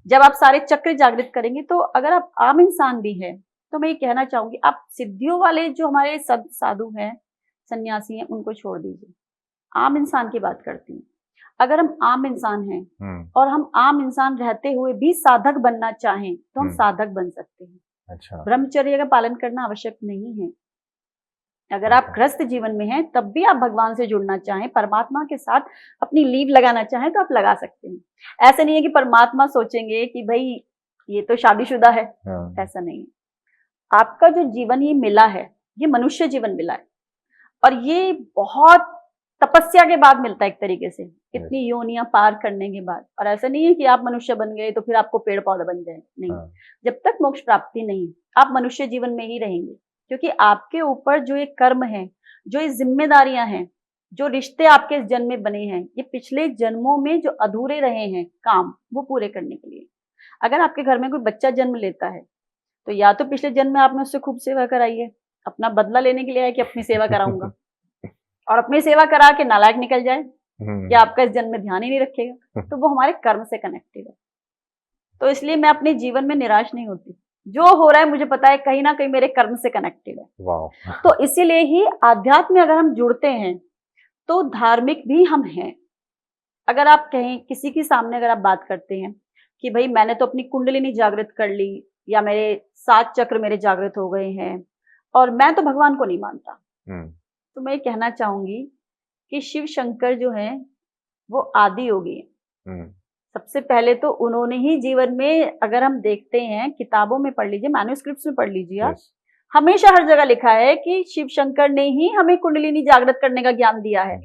S2: जब आप सारे चक्र जागृत करेंगे, तो अगर आप आम इंसान भी हैं तो मैं ये कहना चाहूंगी, आप सिद्धियों वाले जो हमारे साधु हैं, सन्यासी हैं, उनको छोड़ दीजिए। आम इंसान की बात करती हूँ। अगर हम आम इंसान हैं और हम आम इंसान रहते हुए भी साधक बनना चाहें तो हम साधक बन सकते हैं।
S1: अच्छा।
S2: ब्रह्मचर्य का पालन करना आवश्यक नहीं है। अगर आप गृहस्थ जीवन में हैं तब भी आप भगवान से जुड़ना चाहें, परमात्मा के साथ अपनी लीव लगाना चाहें तो आप लगा सकते हैं। ऐसा नहीं है कि परमात्मा सोचेंगे कि भाई ये तो शादीशुदा है, ऐसा नहीं है। आपका जो जीवन ये मिला है, ये मनुष्य जीवन मिला है, और ये बहुत तपस्या के बाद मिलता है एक तरीके से, इतनी योनियां पार करने के बाद। और ऐसा नहीं है कि आप मनुष्य बन गए तो फिर आपको पेड़ पौधा बन जाए, नहीं। जब तक मोक्ष प्राप्ति नहीं, आप मनुष्य जीवन में ही रहेंगे, क्योंकि आपके ऊपर जो ये कर्म है, जो ये जिम्मेदारियां हैं, जो रिश्ते आपके इस जन्म में बने हैं, ये पिछले जन्मों में जो अधूरे रहे हैं काम, वो पूरे करने के लिए। अगर आपके घर में कोई बच्चा जन्म लेता है तो या तो पिछले जन्म में आपने उससे खूब सेवा कराई है, अपना बदला लेने के लिए है कि अपनी सेवा कराऊंगा, और अपनी सेवा करा के नालायक निकल जाए कि आपका इस जन्म में ध्यान ही नहीं रखेगा, तो वो हमारे कर्म से कनेक्टेड है। तो इसलिए मैं अपने जीवन में निराश नहीं होती। जो हो रहा है मुझे पता है कहीं ना कहीं मेरे कर्म से कनेक्टेड है। तो इसीलिए ही आध्यात्म में अगर हम जुड़ते हैं तो धार्मिक भी हम हैं। अगर आप कहें किसी के सामने, अगर आप बात करते हैं कि भाई मैंने तो अपनी कुंडलिनी जागृत कर ली, या मेरे 7 चक्र मेरे जागृत हो गए हैं और मैं तो भगवान को नहीं मानता, तो मैं कहना चाहूंगी कि शिव शंकर जो हैं वो आदि योगी हैं। सबसे पहले तो उन्होंने ही जीवन में, अगर हम देखते हैं किताबों में पढ़ लीजिए, मैन्युस्क्रिप्ट्स में पढ़ लीजिए आप, हमेशा हर जगह लिखा है कि शिव शंकर ने ही हमें कुंडलिनी जागृत करने का ज्ञान दिया है।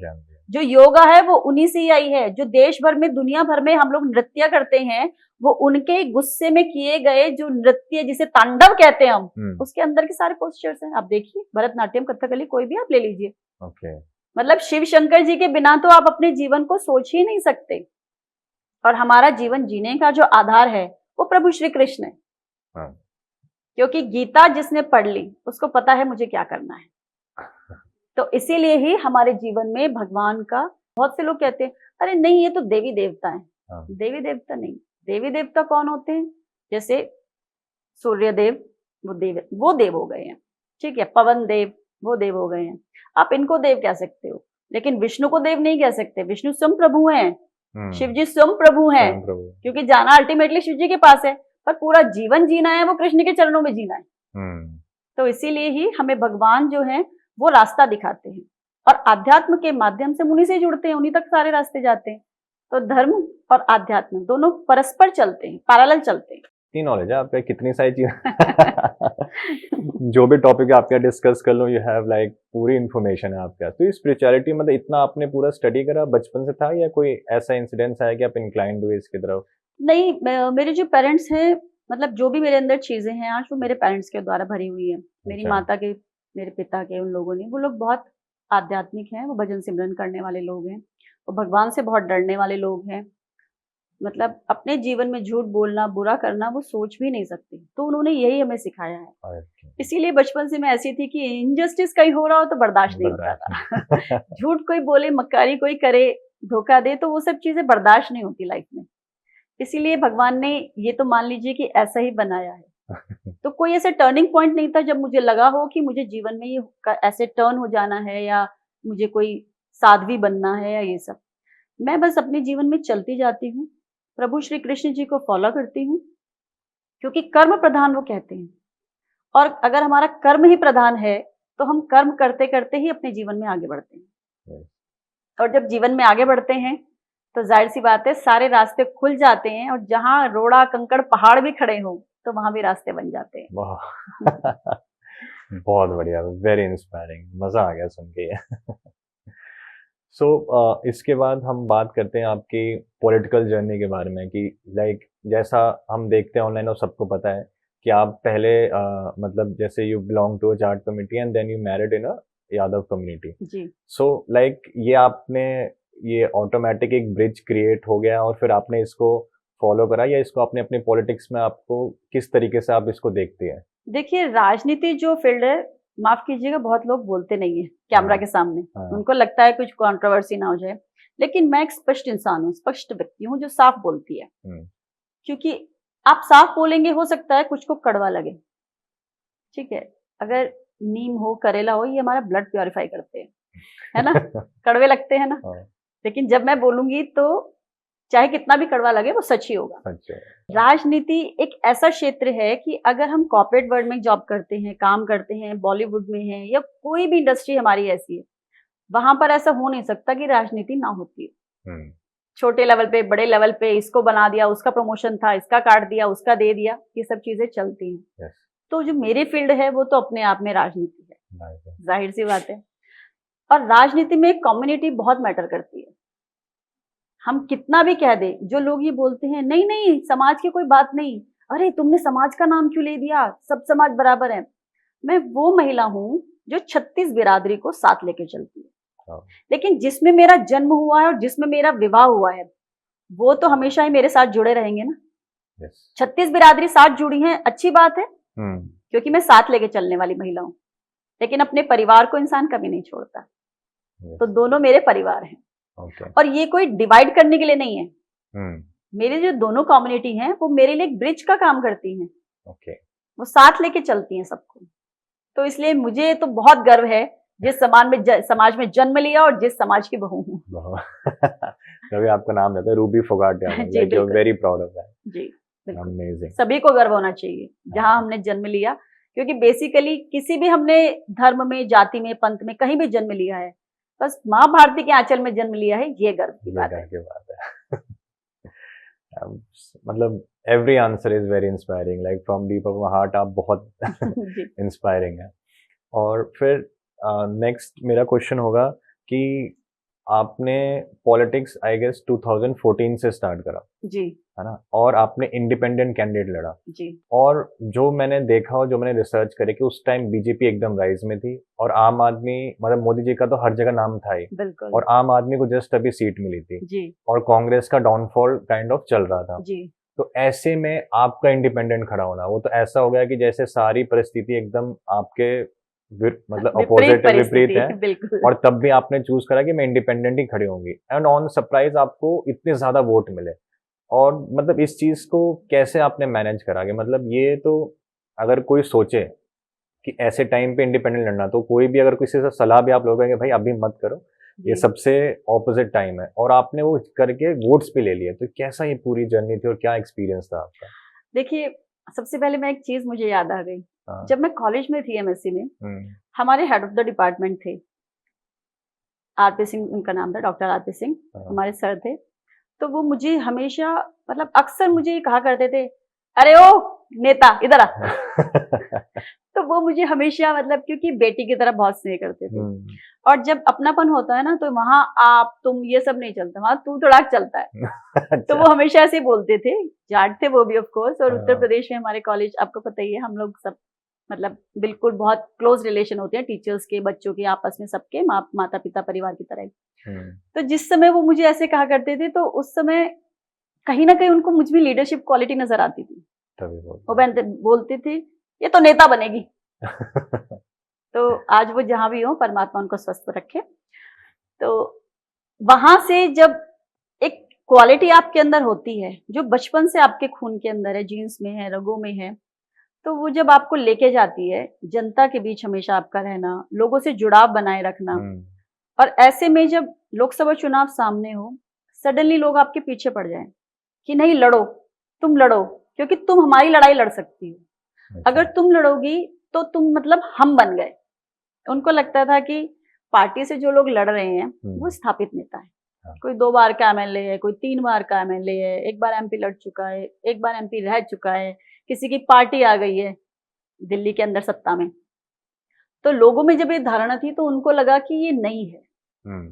S2: जो योगा है वो उन्हीं से ही आई है। जो देश भर में, दुनिया भर में हम लोग नृत्य करते हैं, वो उनके गुस्से में किए गए जो नृत्य, जिसे तांडव कहते हैं हम, उसके अंदर के सारे पोस्चर्स हैं। आप देखिए, भरतनाट्यम, कथकली, कोई भी आप ले लीजिए। मतलब शिव शंकर जी के बिना तो आप अपने जीवन को सोच ही नहीं सकते। और हमारा जीवन जीने का जो आधार है वो प्रभु श्री कृष्ण है। क्योंकि गीता जिसने पढ़ ली उसको पता है मुझे क्या करना है। तो इसीलिए ही हमारे जीवन में भगवान का, बहुत से लोग कहते हैं अरे नहीं ये तो देवी देवता है। देवी देवता नहीं। देवी देवता कौन होते हैं? जैसे सूर्य देव, वो देव हो गए हैं, ठीक है। पवन देव, वो देव हो गए हैं। आप इनको देव कह सकते हो, लेकिन विष्णु को देव नहीं कह सकते। विष्णु स्वयं प्रभु हैं, शिव जी स्वयं प्रभु हैं, क्योंकि जाना अल्टीमेटली शिव जी के पास है। पर पूरा जीवन जीना है वो कृष्ण के चरणों में जीना है।
S1: हम्म,
S2: तो इसीलिए ही हमें भगवान जो है वो रास्ता दिखाते हैं, और आध्यात्म के माध्यम से उन्हीं से जुड़ते हैं, उन्हीं तक सारे रास्ते जाते हैं। तो धर्म और आध्यात्म दोनों परस्पर चलते हैं, पैरेलल चलते हैं।
S1: इतनी नॉलेज है आपका, कितनी सारी चीज जो भी टॉपिक आपके डिस्कस कर लो, यू हैव लाइक पूरी इन्फॉर्मेशन है आपके पास। तो ये स्पिरिचुअलिटी मतलब इतना आपने पूरा स्टडी करा बचपन से था, या कोई ऐसा इंसिडेंस आया कि आप इंक्लाइंड हुए इसकी तरफ?
S2: नहीं, मेरे जो पेरेंट्स हैं, मतलब जो भी मेरे अंदर चीजें हैं आज वो मेरे पेरेंट्स के द्वारा भरी हुई है। मेरी
S1: अच्छा।
S2: माता के, मेरे पिता के, उन लोगों ने, वो लोग बहुत आध्यात्मिक हैं, वो भजन सिमरन करने वाले लोग हैं, वो भगवान से बहुत डरने वाले लोग हैं। मतलब अपने जीवन में झूठ बोलना, बुरा करना वो सोच भी नहीं सकते, तो उन्होंने यही हमें सिखाया है।
S1: अच्छा।
S2: इसीलिए बचपन से मैं ऐसी थी कि इनजस्टिस कहीं हो रहा हो तो बर्दाश्त नहीं होता था। झूठ कोई बोले, मक्कारी कोई करे, धोखा दे, तो वो सब चीजें बर्दाश्त नहीं होती लाइफ में। इसीलिए भगवान ने ये तो मान लीजिए कि ऐसा ही बनाया है। तो कोई ऐसा टर्निंग पॉइंट नहीं था जब मुझे लगा हो कि मुझे जीवन में ये ऐसे टर्न हो जाना है, या मुझे कोई साध्वी बनना है, या ये सब। मैं बस अपने जीवन में चलती जाती हूँ, प्रभु श्री कृष्ण जी को फॉलो करती हूँ, क्योंकि कर्म प्रधान वो कहते हैं। और अगर हमारा कर्म ही प्रधान है तो हम कर्म करते करते ही अपने जीवन में आगे बढ़ते हैं। और जब जीवन में आगे बढ़ते हैं तो जाहिर सी बात है सारे रास्ते खुल जाते हैं, और जहां रोड़ा कंकड़ पहाड़ भी खड़े हों तो वहां भी रास्ते बन जाते हैं।
S1: वाह बहुत बढ़िया, वेरी इंस्पायरिंग, मजा आ गया सुन के। सो इसके बाद हम बात करते हैं आपकी पॉलिटिकल जर्नी के बारे में, कि लाइक जैसा हम देखते हैं ऑनलाइन और सबको पता है कि आप पहले मतलब जैसे you belong to a Jat community and then you married in a Yadav community.
S2: जी।
S1: सो लाइक ये आपने ये ऑटोमेटिक एक ब्रिज क्रिएट हो गया और फिर आपने इसको फॉलो करा, या इसको आपने अपने पॉलिटिक्स में आपको किस तरीके से आप इसको देखते हैं?
S2: देखिए, राजनीति जो फील्ड है, माफ कीजिएगा, बहुत लोग बोलते नहीं है कैमरा के सामने। उनको लगता है कुछ कंट्रोवर्सी ना हो जाए, लेकिन मैं एक स्पष्ट इंसान हूँ, स्पष्ट व्यक्ति हूँ जो साफ बोलती है। क्योंकि आप साफ बोलेंगे, हो सकता है कुछ को कड़वा लगे, ठीक है। अगर नीम हो, करेला हो, ये हमारा ब्लड प्योरीफाई करते हैं, है ना। कड़वे लगते हैं ना, लेकिन जब मैं बोलूंगी तो चाहे कितना भी कड़वा लगे वो सच ही होगा। राजनीति एक ऐसा क्षेत्र है कि अगर हम कॉर्पोरेट वर्ल्ड में जॉब करते हैं, काम करते हैं, बॉलीवुड में हैं, या कोई भी इंडस्ट्री हमारी ऐसी है, वहां पर ऐसा हो नहीं सकता कि राजनीति ना होती है। छोटे लेवल पे, बड़े लेवल पे, इसको बना दिया, उसका प्रमोशन था, इसका काट दिया, उसका दे दिया, ये सब चीजें चलती हैं। तो जो मेरी फील्ड है वो तो अपने आप में राजनीति है, जाहिर सी बात है। और राजनीति में कम्युनिटी बहुत मैटर करती है। हम कितना भी कह दे, जो लोग ये बोलते हैं नहीं नहीं समाज की कोई बात नहीं, अरे तुमने समाज का नाम क्यों ले दिया, सब समाज बराबर है। मैं वो महिला हूं जो 36 बिरादरी को साथ लेके चलती है। लेकिन जिसमें मेरा जन्म हुआ है और जिसमें मेरा विवाह हुआ है वो तो हमेशा ही मेरे साथ जुड़े रहेंगे ना। 36 बिरादरी साथ जुड़ी हैं, अच्छी बात है, क्योंकि मैं साथ लेके चलने वाली महिला हूं। लेकिन अपने परिवार को इंसान कभी नहीं छोड़ता। तो दोनों मेरे परिवार हैं। और ये कोई डिवाइड करने के लिए नहीं है। मेरे जो दोनों कम्युनिटी हैं वो मेरे लिए एक ब्रिज का काम करती हैं। वो साथ लेके चलती हैं सबको। तो इसलिए मुझे तो बहुत गर्व है जिस समाज में जन्म लिया और जिस समाज की बहू हूँ।
S1: तभी आपका नाम रहता है Ruby Phogat. You are very proud of that.
S2: जी,
S1: अमेजिंग।
S2: सभी को गर्व होना चाहिए जहां हमने जन्म लिया, क्योंकि बेसिकली किसी भी हमने धर्म में, जाति में, पंथ में कहीं भी जन्म लिया है, बस माँ भारती के आंचल में जन्म लिया है, ये गर्व की बात है।
S1: मतलब every answer is very inspiring, like from deep of my heart. आप बहुत इंस्पायरिंग है। और फिर नेक्स्ट मेरा क्वेश्चन होगा कि आपने पॉलिटिक्स आई गेस 2014 से स्टार्ट करा
S2: जी,
S1: है ना, और आपने इंडिपेंडेंट कैंडिडेट लड़ा
S2: जी।
S1: और जो मैंने देखा और जो मैंने रिसर्च करी कि उस टाइम बीजेपी एकदम राइज में थी और आम आदमी, मतलब मोदी जी का तो हर जगह नाम था ही,
S2: बिल्कुल।
S1: और आम आदमी को जस्ट अभी सीट मिली थी
S2: जी, और
S1: कांग्रेस का डाउनफॉल काइंड ऑफ चल रहा था
S2: जी।
S1: तो ऐसे में आपका इंडिपेंडेंट खड़ा होना, वो तो ऐसा हो गया कि जैसे सारी परिस्थिति एकदम आपके मतलब अपोजिट, विपरीत है, और तब भी आपने चूज करा कि मैं इंडिपेंडेंट ही खड़ी होंगी, एंड ऑन सरप्राइज आपको इतने ज्यादा वोट मिले। और मतलब इस चीज को कैसे आपने मैनेज करा? कि मतलब ये तो अगर कोई सोचे कि ऐसे टाइम पे इंडिपेंडेंट लड़ना, तो कोई भी अगर किसी से सलाह भी आप लोग कहेंगे भाई अभी मत करो, ये सबसे ऑपोजिट टाइम है, और आपने वो करके वोट्स भी ले लिए, तो कैसा ये पूरी जर्नी थी और क्या एक्सपीरियंस था आपका?
S2: देखिए, सबसे पहले मैं एक चीज मुझे याद आ गई।
S1: हाँ।
S2: जब मैं कॉलेज में थी एमएससी में,
S1: हम्म,
S2: हमारे हेड ऑफ द डिपार्टमेंट थे, आरपी सिंह उनका नाम था, डॉक्टर आरपी सिंह
S1: हाँ।
S2: हमारे सर थे। तो वो मुझे हमेशा, मतलब अक्सर मुझे ये कहा करते थे, अरे ओ नेता इधर आ। तो वो मुझे हमेशा, मतलब क्योंकि बेटी की तरह बहुत स्नेह करते थे।
S1: हम्म,
S2: और जब अपनापन होता है ना, तो वहाँ आप तुम ये सब नहीं चलता, वहाँ तू तड़ाक चलता है। तो
S1: अच्छा।
S2: वो हमेशा ऐसे बोलते थे। जाट थे वो भी ऑफ कोर्स। और उत्तर
S1: हाँ।
S2: प्रदेश में हमारे कॉलेज, आपको पता ही है, हम लोग सब मतलब बिल्कुल बहुत क्लोज रिलेशन होते हैं टीचर्स के, बच्चों के, आपस में सबके, माता पिता परिवार की तरह।
S1: हम्म,
S2: तो जिस समय वो मुझे ऐसे कहा करते थे, तो उस समय कहीं ना कहीं उनको मुझ में लीडरशिप क्वालिटी नजर आती थी।
S1: तभी
S2: वो
S1: बोल
S2: बोलते थे, ये तो नेता बनेगी। तो आज वो जहां भी हो, परमात्मा उनको स्वस्थ रखे। तो वहां से जब एक क्वालिटी आपके अंदर होती है, जो बचपन से आपके खून के अंदर है, जीन्स में है, रगों में है, तो वो जब आपको लेके जाती है, जनता के बीच हमेशा आपका रहना, लोगों से जुड़ाव बनाए रखना।
S1: हम्म,
S2: और ऐसे में जब लोकसभा चुनाव सामने हो, सडनली लोग आपके पीछे पड़ जाएं कि नहीं लड़ो, तुम लड़ो, क्योंकि तुम हमारी लड़ाई लड़ सकती हो।
S1: अच्छा।
S2: अगर तुम लड़ोगी तो तुम मतलब हम बन गए। उनको लगता था कि पार्टी से जो लोग लड़ रहे हैं वो स्थापित नेता है।
S1: हाँ।
S2: कोई 2 बार का एमएलए है, कोई 3 बार का एमएलए है, 1 बार एमपी लड़ चुका है, 1 बार एमपी रह चुका है, किसी की पार्टी आ गई है दिल्ली के अंदर सत्ता में। तो लोगों में जब ये धारणा थी, तो उनको लगा कि ये नहीं है,
S1: हम्म,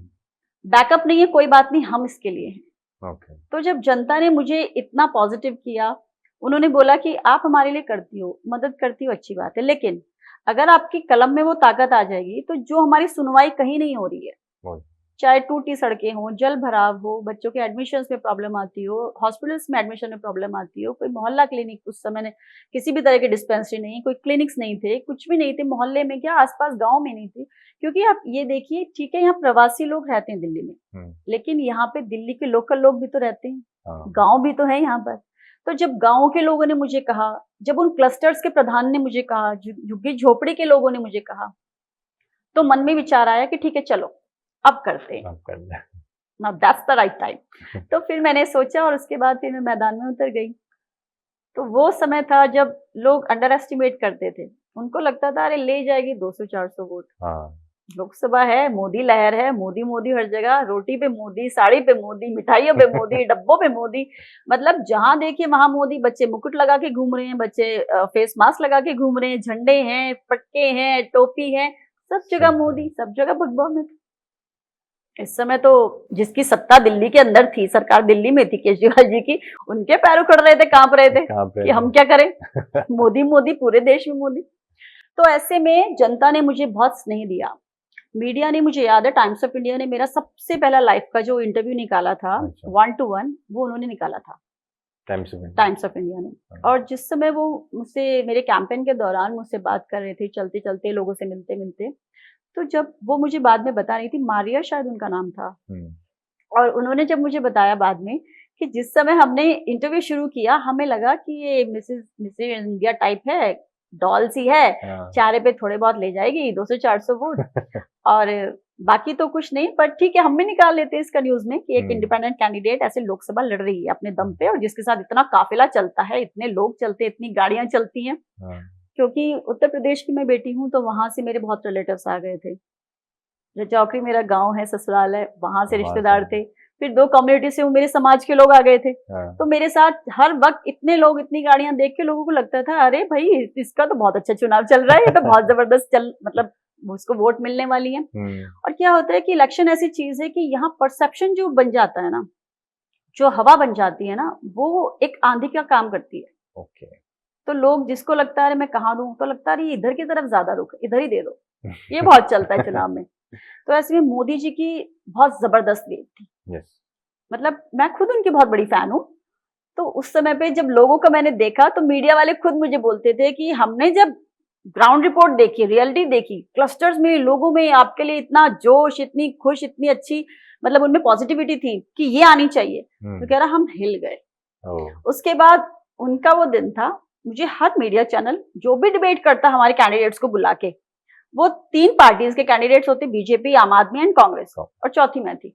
S2: बैकअप नहीं है, कोई बात नहीं, हम इसके लिए हैं।
S1: ओके।
S2: तो जब जनता ने मुझे इतना पॉजिटिव किया, उन्होंने बोला कि आप हमारे लिए करती हो, मदद करती हो, अच्छी बात है, लेकिन अगर आपकी कलम में वो ताकत आ जाएगी, तो जो हमारी सुनवाई कहीं नहीं हो रही है,
S1: बोल।
S2: चाहे टूटी सड़कें हो, जल भराव हो, बच्चों के एडमिशन में प्रॉब्लम आती हो, हॉस्पिटल्स में एडमिशन में प्रॉब्लम आती हो, कोई मोहल्ला क्लिनिक उस समय ने, किसी भी तरह के डिस्पेंसरी नहीं, कोई क्लिनिक्स नहीं थे, कुछ भी नहीं थे, मोहल्ले में क्या, आसपास गांव में नहीं थे। क्योंकि आप ये देखिए, ठीक है, यहाँ प्रवासी लोग रहते हैं दिल्ली में, लेकिन यहाँ पे दिल्ली के लोकल लोग भी तो रहते हैं,
S1: हाँ।
S2: गांव भी तो है यहाँ पर। तो जब गांव के लोगों ने मुझे कहा, जब उन क्लस्टर्स के प्रधान ने मुझे कहा, झुग्गी झोपड़ी के लोगों ने मुझे कहा, तो मन में विचार आया कि ठीक है, चलो अब करते हैं,
S1: अब कर ले।
S2: Now that's the right time. तो फिर मैंने सोचा, और उसके बाद फिर मैं मैदान में उतर गई। तो वो समय था जब लोग अंडर एस्टिमेट करते थे, उनको लगता था अरे ले जाएगी 200-400 वोट,
S1: हाँ।
S2: लोकसभा है, मोदी लहर है, मोदी मोदी हर जगह, रोटी पे मोदी, साड़ी पे मोदी, मिठाइयों पे मोदी, डब्बों पे मोदी, मतलब जहां देखिए वहां मोदी। बच्चे मुकुट लगा के घूम रहे हैं, बच्चे फेस मास्क लगा के घूम रहे हैं, झंडे हैं, पटके हैं, टोपी है, सब जगह मोदी, सब जगह भगवा में। इस समय तो जिसकी सत्ता दिल्ली के अंदर थी, सरकार दिल्ली में थी केजरीवाल जी की, उनके पैर उखड़ रहे थे, कांप रहे थे कि हम क्या करें। मोदी मोदी, पूरे देश में मोदी। तो ऐसे में जनता ने मुझे बहुत स्नेह दिया। मीडिया ने, मुझे याद है टाइम्स ऑफ इंडिया ने मेरा सबसे पहला लाइफ का जो इंटरव्यू निकाला था, 1 to 1, वो उन्होंने निकाला था, टाइम्स ऑफ इंडिया ने। और जिस समय वो मुझसे मेरे कैंपेन के दौरान मुझसे बात कर रहे थे, चलते चलते लोगों से मिलते मिलते, तो जब वो मुझे बाद में बता रही थी, मारिया शायद उनका नाम था, और उन्होंने जब मुझे बताया बाद में कि जिस समय हमने इंटरव्यू शुरू किया, हमें लगा कि ये मिसेस इंडिया टाइप है, डॉल सी है, चेहरे पे थोड़े बहुत ले जाएगी 200-400 वोट, और बाकी तो कुछ नहीं, पर ठीक है, हम भी निकाल लेते हैं इसका न्यूज में कि एक इंडिपेंडेंट कैंडिडेट ऐसे लोकसभा लड़ रही है अपने दम पे, और जिसके साथ इतना काफिला चलता है, इतने लोग चलते हैं, इतनी गाड़ियां चलती हैं। क्योंकि उत्तर प्रदेश की मैं बेटी हूँ, तो वहां से मेरे बहुत रिलेटिव्स आ गए थे। रजौकड़ी मेरा गांव है, ससुराल है, वहां से रिश्तेदार थे। फिर 2 कम्युनिटी से वो मेरे समाज के लोग आ गए थे। तो मेरे साथ हर वक्त इतने लोग, इतनी गाड़ियां देख के लोगों को लगता था अरे भाई इसका तो बहुत अच्छा चुनाव चल रहा है, ये तो बहुत जबरदस्त मतलब उसको वोट मिलने वाली है। और क्या होता है कि इलेक्शन ऐसी चीज है कि यहाँ परसेप्शन जो बन जाता है ना, जो हवा बन जाती है ना, वो एक आंधी का काम करती है। तो लोग, जिसको लगता है मैं कहाँ दूं, तो लगता है इधर की तरफ ज्यादा रुख, इधर ही दे दो, ये बहुत चलता है चुनाव में। तो ऐसे में मोदी जी की बहुत जबरदस्त वेव थी। मतलब मैं खुद उनकी बहुत बड़ी फैन हूँ। तो उस समय पे जब लोगों का मैंने देखा, तो मीडिया वाले खुद मुझे बोलते थे कि हमने जब ग्राउंड रिपोर्ट देखी, रियलिटी देखी, क्लस्टर्स में लोगों में आपके लिए इतना जोश, इतनी खुश, इतनी अच्छी, मतलब उनमें पॉजिटिविटी थी कि ये आनी चाहिए, तो कह रहा हम हिल गए। उसके बाद उनका वो दिन था, मुझे हर मीडिया चैनल जो भी डिबेट करता हमारे कैंडिडेट्स को बुला के, वो 3 पार्टीज के कैंडिडेट्स होते, बीजेपी, आम आदमी एंड कांग्रेस, और चौथी मैं थी।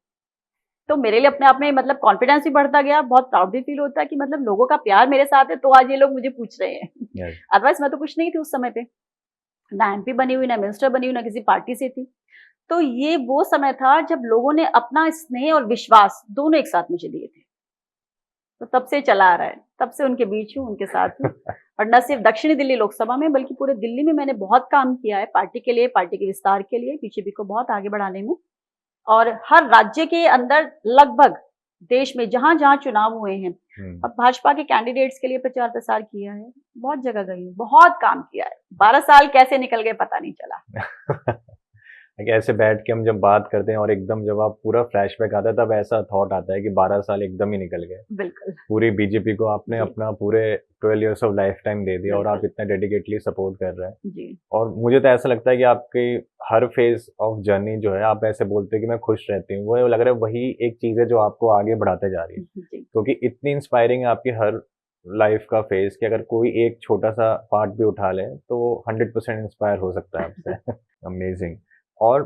S2: तो मेरे लिए अपने आप में मतलब कॉन्फिडेंस भी बढ़ता गया, बहुत प्राउड भी फील होता है कि मतलब लोगों का प्यार मेरे साथ है, तो आज ये लोग मुझे पूछ रहे हैं। अदरवाइज मैं तो कुछ नहीं थी उस समय पे, ना MP बनी हुई, ना मिनिस्टर बनी हुई, ना किसी पार्टी से थी। तो ये वो समय था जब लोगों ने अपना स्नेह और विश्वास दोनों एक साथ मुझे दिए थे। तो तब से चला आ रहा है, तब से उनके बीच हूँ, उनके साथ हूँ। और न सिर्फ दक्षिणी दिल्ली लोकसभा में, बल्कि पूरे दिल्ली में मैंने बहुत काम किया है पार्टी के लिए, पार्टी के विस्तार के लिए, बीजेपी को बहुत आगे बढ़ाने में। और हर राज्य के अंदर लगभग देश में जहां जहां चुनाव हुए हैं, अब भाजपा के कैंडिडेट्स के लिए प्रचार प्रसार किया है, बहुत जगह गई हूँ, बहुत काम किया है। 12 साल कैसे निकल गए पता नहीं चला।
S1: ऐसे बैठ के हम जब बात करते हैं और एकदम जब आप पूरा फ्लैशबैक आता है, तब ऐसा थॉट आता है कि 12 साल एकदम ही निकल गए।
S2: बिल्कुल।
S1: पूरी बीजेपी को आपने अपना पूरे 12 इयर्स ऑफ लाइफ टाइम दे दिया और आप इतना डेडिकेटली सपोर्ट कर रहे हैं
S2: जी।
S1: और मुझे तो ऐसा लगता है कि आपकी हर फेज ऑफ जर्नी जो है, आप ऐसे बोलते हैं कि मैं खुश रहती हूँ, वो लग रहा है वही एक चीज है जो आपको आगे बढ़ाते जा रही है, क्योंकि इतनी इंस्पायरिंग है आपकी हर लाइफ का फेज कि अगर कोई एक छोटा सा पार्ट भी उठा ले तो 100% इंस्पायर हो सकता है आपसे। अमेजिंग। और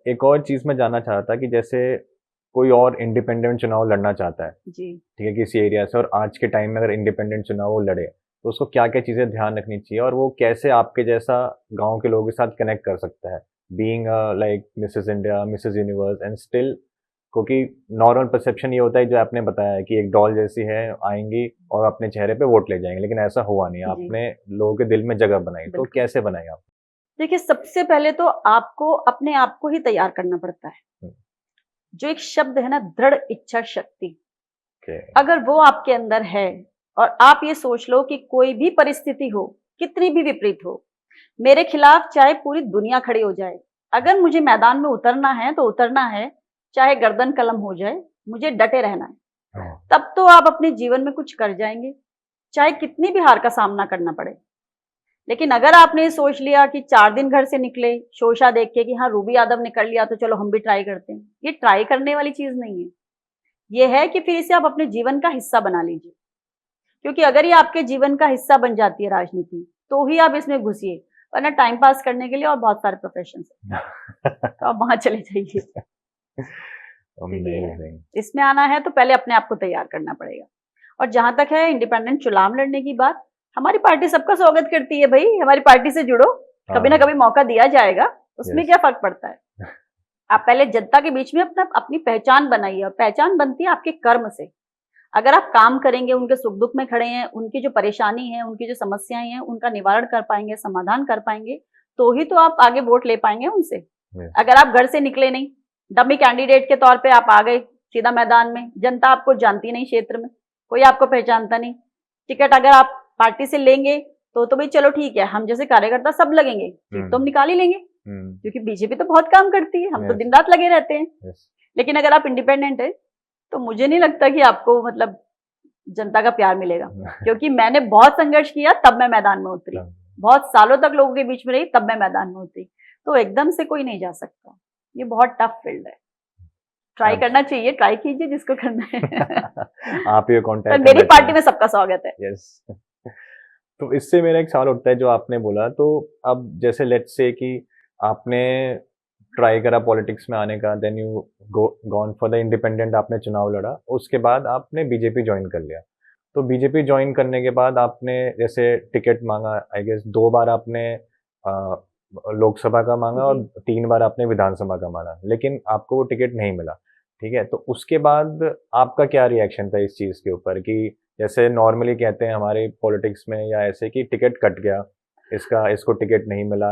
S1: एक और चीज मैं जानना चाह रहा था कि जैसे कोई और इंडिपेंडेंट चुनाव लड़ना चाहता है,
S2: जी,
S1: ठीक है, किसी एरिया से, और आज के टाइम में अगर इंडिपेंडेंट चुनाव वो लड़े तो उसको क्या क्या चीजें ध्यान रखनी चाहिए और वो कैसे आपके जैसा गांव के लोगों के साथ कनेक्ट कर सकता है, being like Mrs India, Mrs universe and still, क्योंकि नॉर्मल परसेप्शन ये होता है जो आपने बताया कि एक डॉल जैसी है, आएंगी और अपने चेहरे पे वोट ले जाएंगे, लेकिन ऐसा हुआ नहीं, आपने लोगों के दिल में जगह बनाई। तो कैसे बनाई आप?
S2: देखिए, सबसे पहले तो आपको अपने आप को ही तैयार करना पड़ता है। जो एक शब्द है ना, दृढ़ इच्छा शक्ति, अगर वो आपके अंदर है और आप ये सोच लो कि कोई भी परिस्थिति हो, कितनी भी विपरीत हो, मेरे खिलाफ चाहे पूरी दुनिया खड़ी हो जाए, अगर मुझे मैदान में उतरना है तो उतरना है, चाहे गर्दन कलम हो जाए, मुझे डटे रहना है, तब तो आप अपने जीवन में कुछ कर जाएंगे, चाहे कितनी भी हार का सामना करना पड़े। लेकिन अगर आपने सोच लिया कि 4 दिन घर से निकले शोशा देख के कि हाँ रूबी यादव ने कर लिया तो चलो हम भी ट्राई करते हैं, ये ट्राई करने वाली चीज नहीं है। ये है कि फिर इसे आप अपने जीवन का हिस्सा बना लीजिए, क्योंकि अगर ये आपके जीवन का हिस्सा बन जाती है राजनीति, तो ही आप इसमें घुसिए, वरना टाइम पास करने के लिए और बहुत सारे प्रोफेशन है तो आप वहां चले जाइए। इसमें आना है तो पहले अपने आप को तैयार करना पड़ेगा। और जहां तक है इंडिपेंडेंट चुनाव लड़ने की बात, हमारी पार्टी सबका स्वागत करती है भाई, हमारी पार्टी से जुड़ो, कभी ना कभी मौका दिया जाएगा, उसमें क्या फर्क पड़ता है। आप पहले जनता के बीच में अपनी पहचान बनाइए, और पहचान बनती है आपके कर्म से। अगर आप काम करेंगे, उनके सुख दुख में खड़े हैं, उनकी जो परेशानी है, उनकी जो समस्याएं हैं, उनका निवारण कर पाएंगे, समाधान कर पाएंगे, तो ही तो आप आगे वोट ले पाएंगे उनसे। अगर आप घर से निकले नहीं, डमी कैंडिडेट के तौर पे आप आ गए सीधा मैदान में, जनता आपको जानती नहीं, क्षेत्र में कोई आपको पहचानता नहीं, टिकट अगर आप पार्टी से लेंगे तो भाई चलो ठीक है, हम जैसे कार्यकर्ता सब लगेंगे, तो हम निकाल ही लेंगे, क्योंकि बीजेपी तो बहुत काम करती है, हम तो दिन रात लगे रहते हैं। लेकिन अगर आप इंडिपेंडेंट है तो मुझे नहीं लगता कि आपको मतलब जनता का प्यार मिलेगा, क्योंकि मैंने बहुत संघर्ष किया तब मैं मैदान में उतरी, बहुत सालों तक लोगों के बीच में रही तब मैं मैदान में उतरी। तो एकदम से कोई नहीं जा सकता, ये बहुत टफ फील्ड है, ट्राई करना चाहिए, ट्राई कीजिए जिसको करना है। आप ये कॉन्टैक्ट, मेरी पार्टी में सबका स्वागत है।
S1: यस। तो इससे मेरा एक सवाल उठता है जो आपने बोला, तो अब जैसे लेट्स से कि आपने ट्राई करा पॉलिटिक्स में आने का, then you gone for the independent, आपने चुनाव लड़ा, उसके बाद आपने बीजेपी ज्वाइन कर लिया। तो बीजेपी ज्वाइन करने के बाद आपने जैसे टिकट मांगा, आई गेस 2 बार आपने लोकसभा का मांगा और 3 बार आपने विधानसभा का मांगा, लेकिन आपको वो टिकट नहीं मिला, ठीक है। तो उसके बाद आपका क्या रिएक्शन था इस चीज़ के ऊपर कि जैसे नॉर्मली कहते हैं हमारे पॉलिटिक्स में या ऐसे कि टिकट कट गया, इसको टिकट नहीं मिला,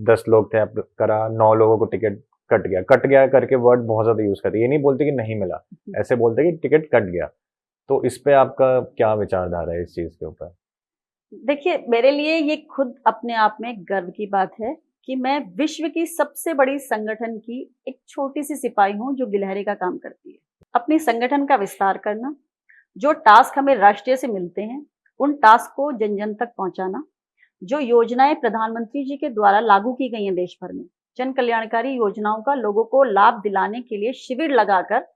S1: 10 लोग थे करा, 9 लोगों को टिकट कट गया करके वर्ड बहुत ज़्यादा यूज़ करते, ये नहीं बोलते कि नहीं मिला, ऐसे बोलते कि टिकट कट गया। तो इस पे आपका क्या विचारधारा है इस चीज़ के ऊपर?
S2: देखिए, मेरे लिए ये खुद अपने आप में गर्व की बात है कि मैं विश्व की सबसे बड़ी संगठन की एक छोटी सी सिपाही हूँ जो गिलहरी का काम करती है। अपनी संगठन का विस्तार करना, जो टास्क हमें राष्ट्रीय से मिलते हैं उन टास्क को जन जन तक पहुंचाना, जो योजनाएं प्रधानमंत्री जी के द्वारा लागू की गई हैं देश भर में, जन कल्याणकारी योजनाओं का लोगों को लाभ दिलाने के लिए शिविर लगाकर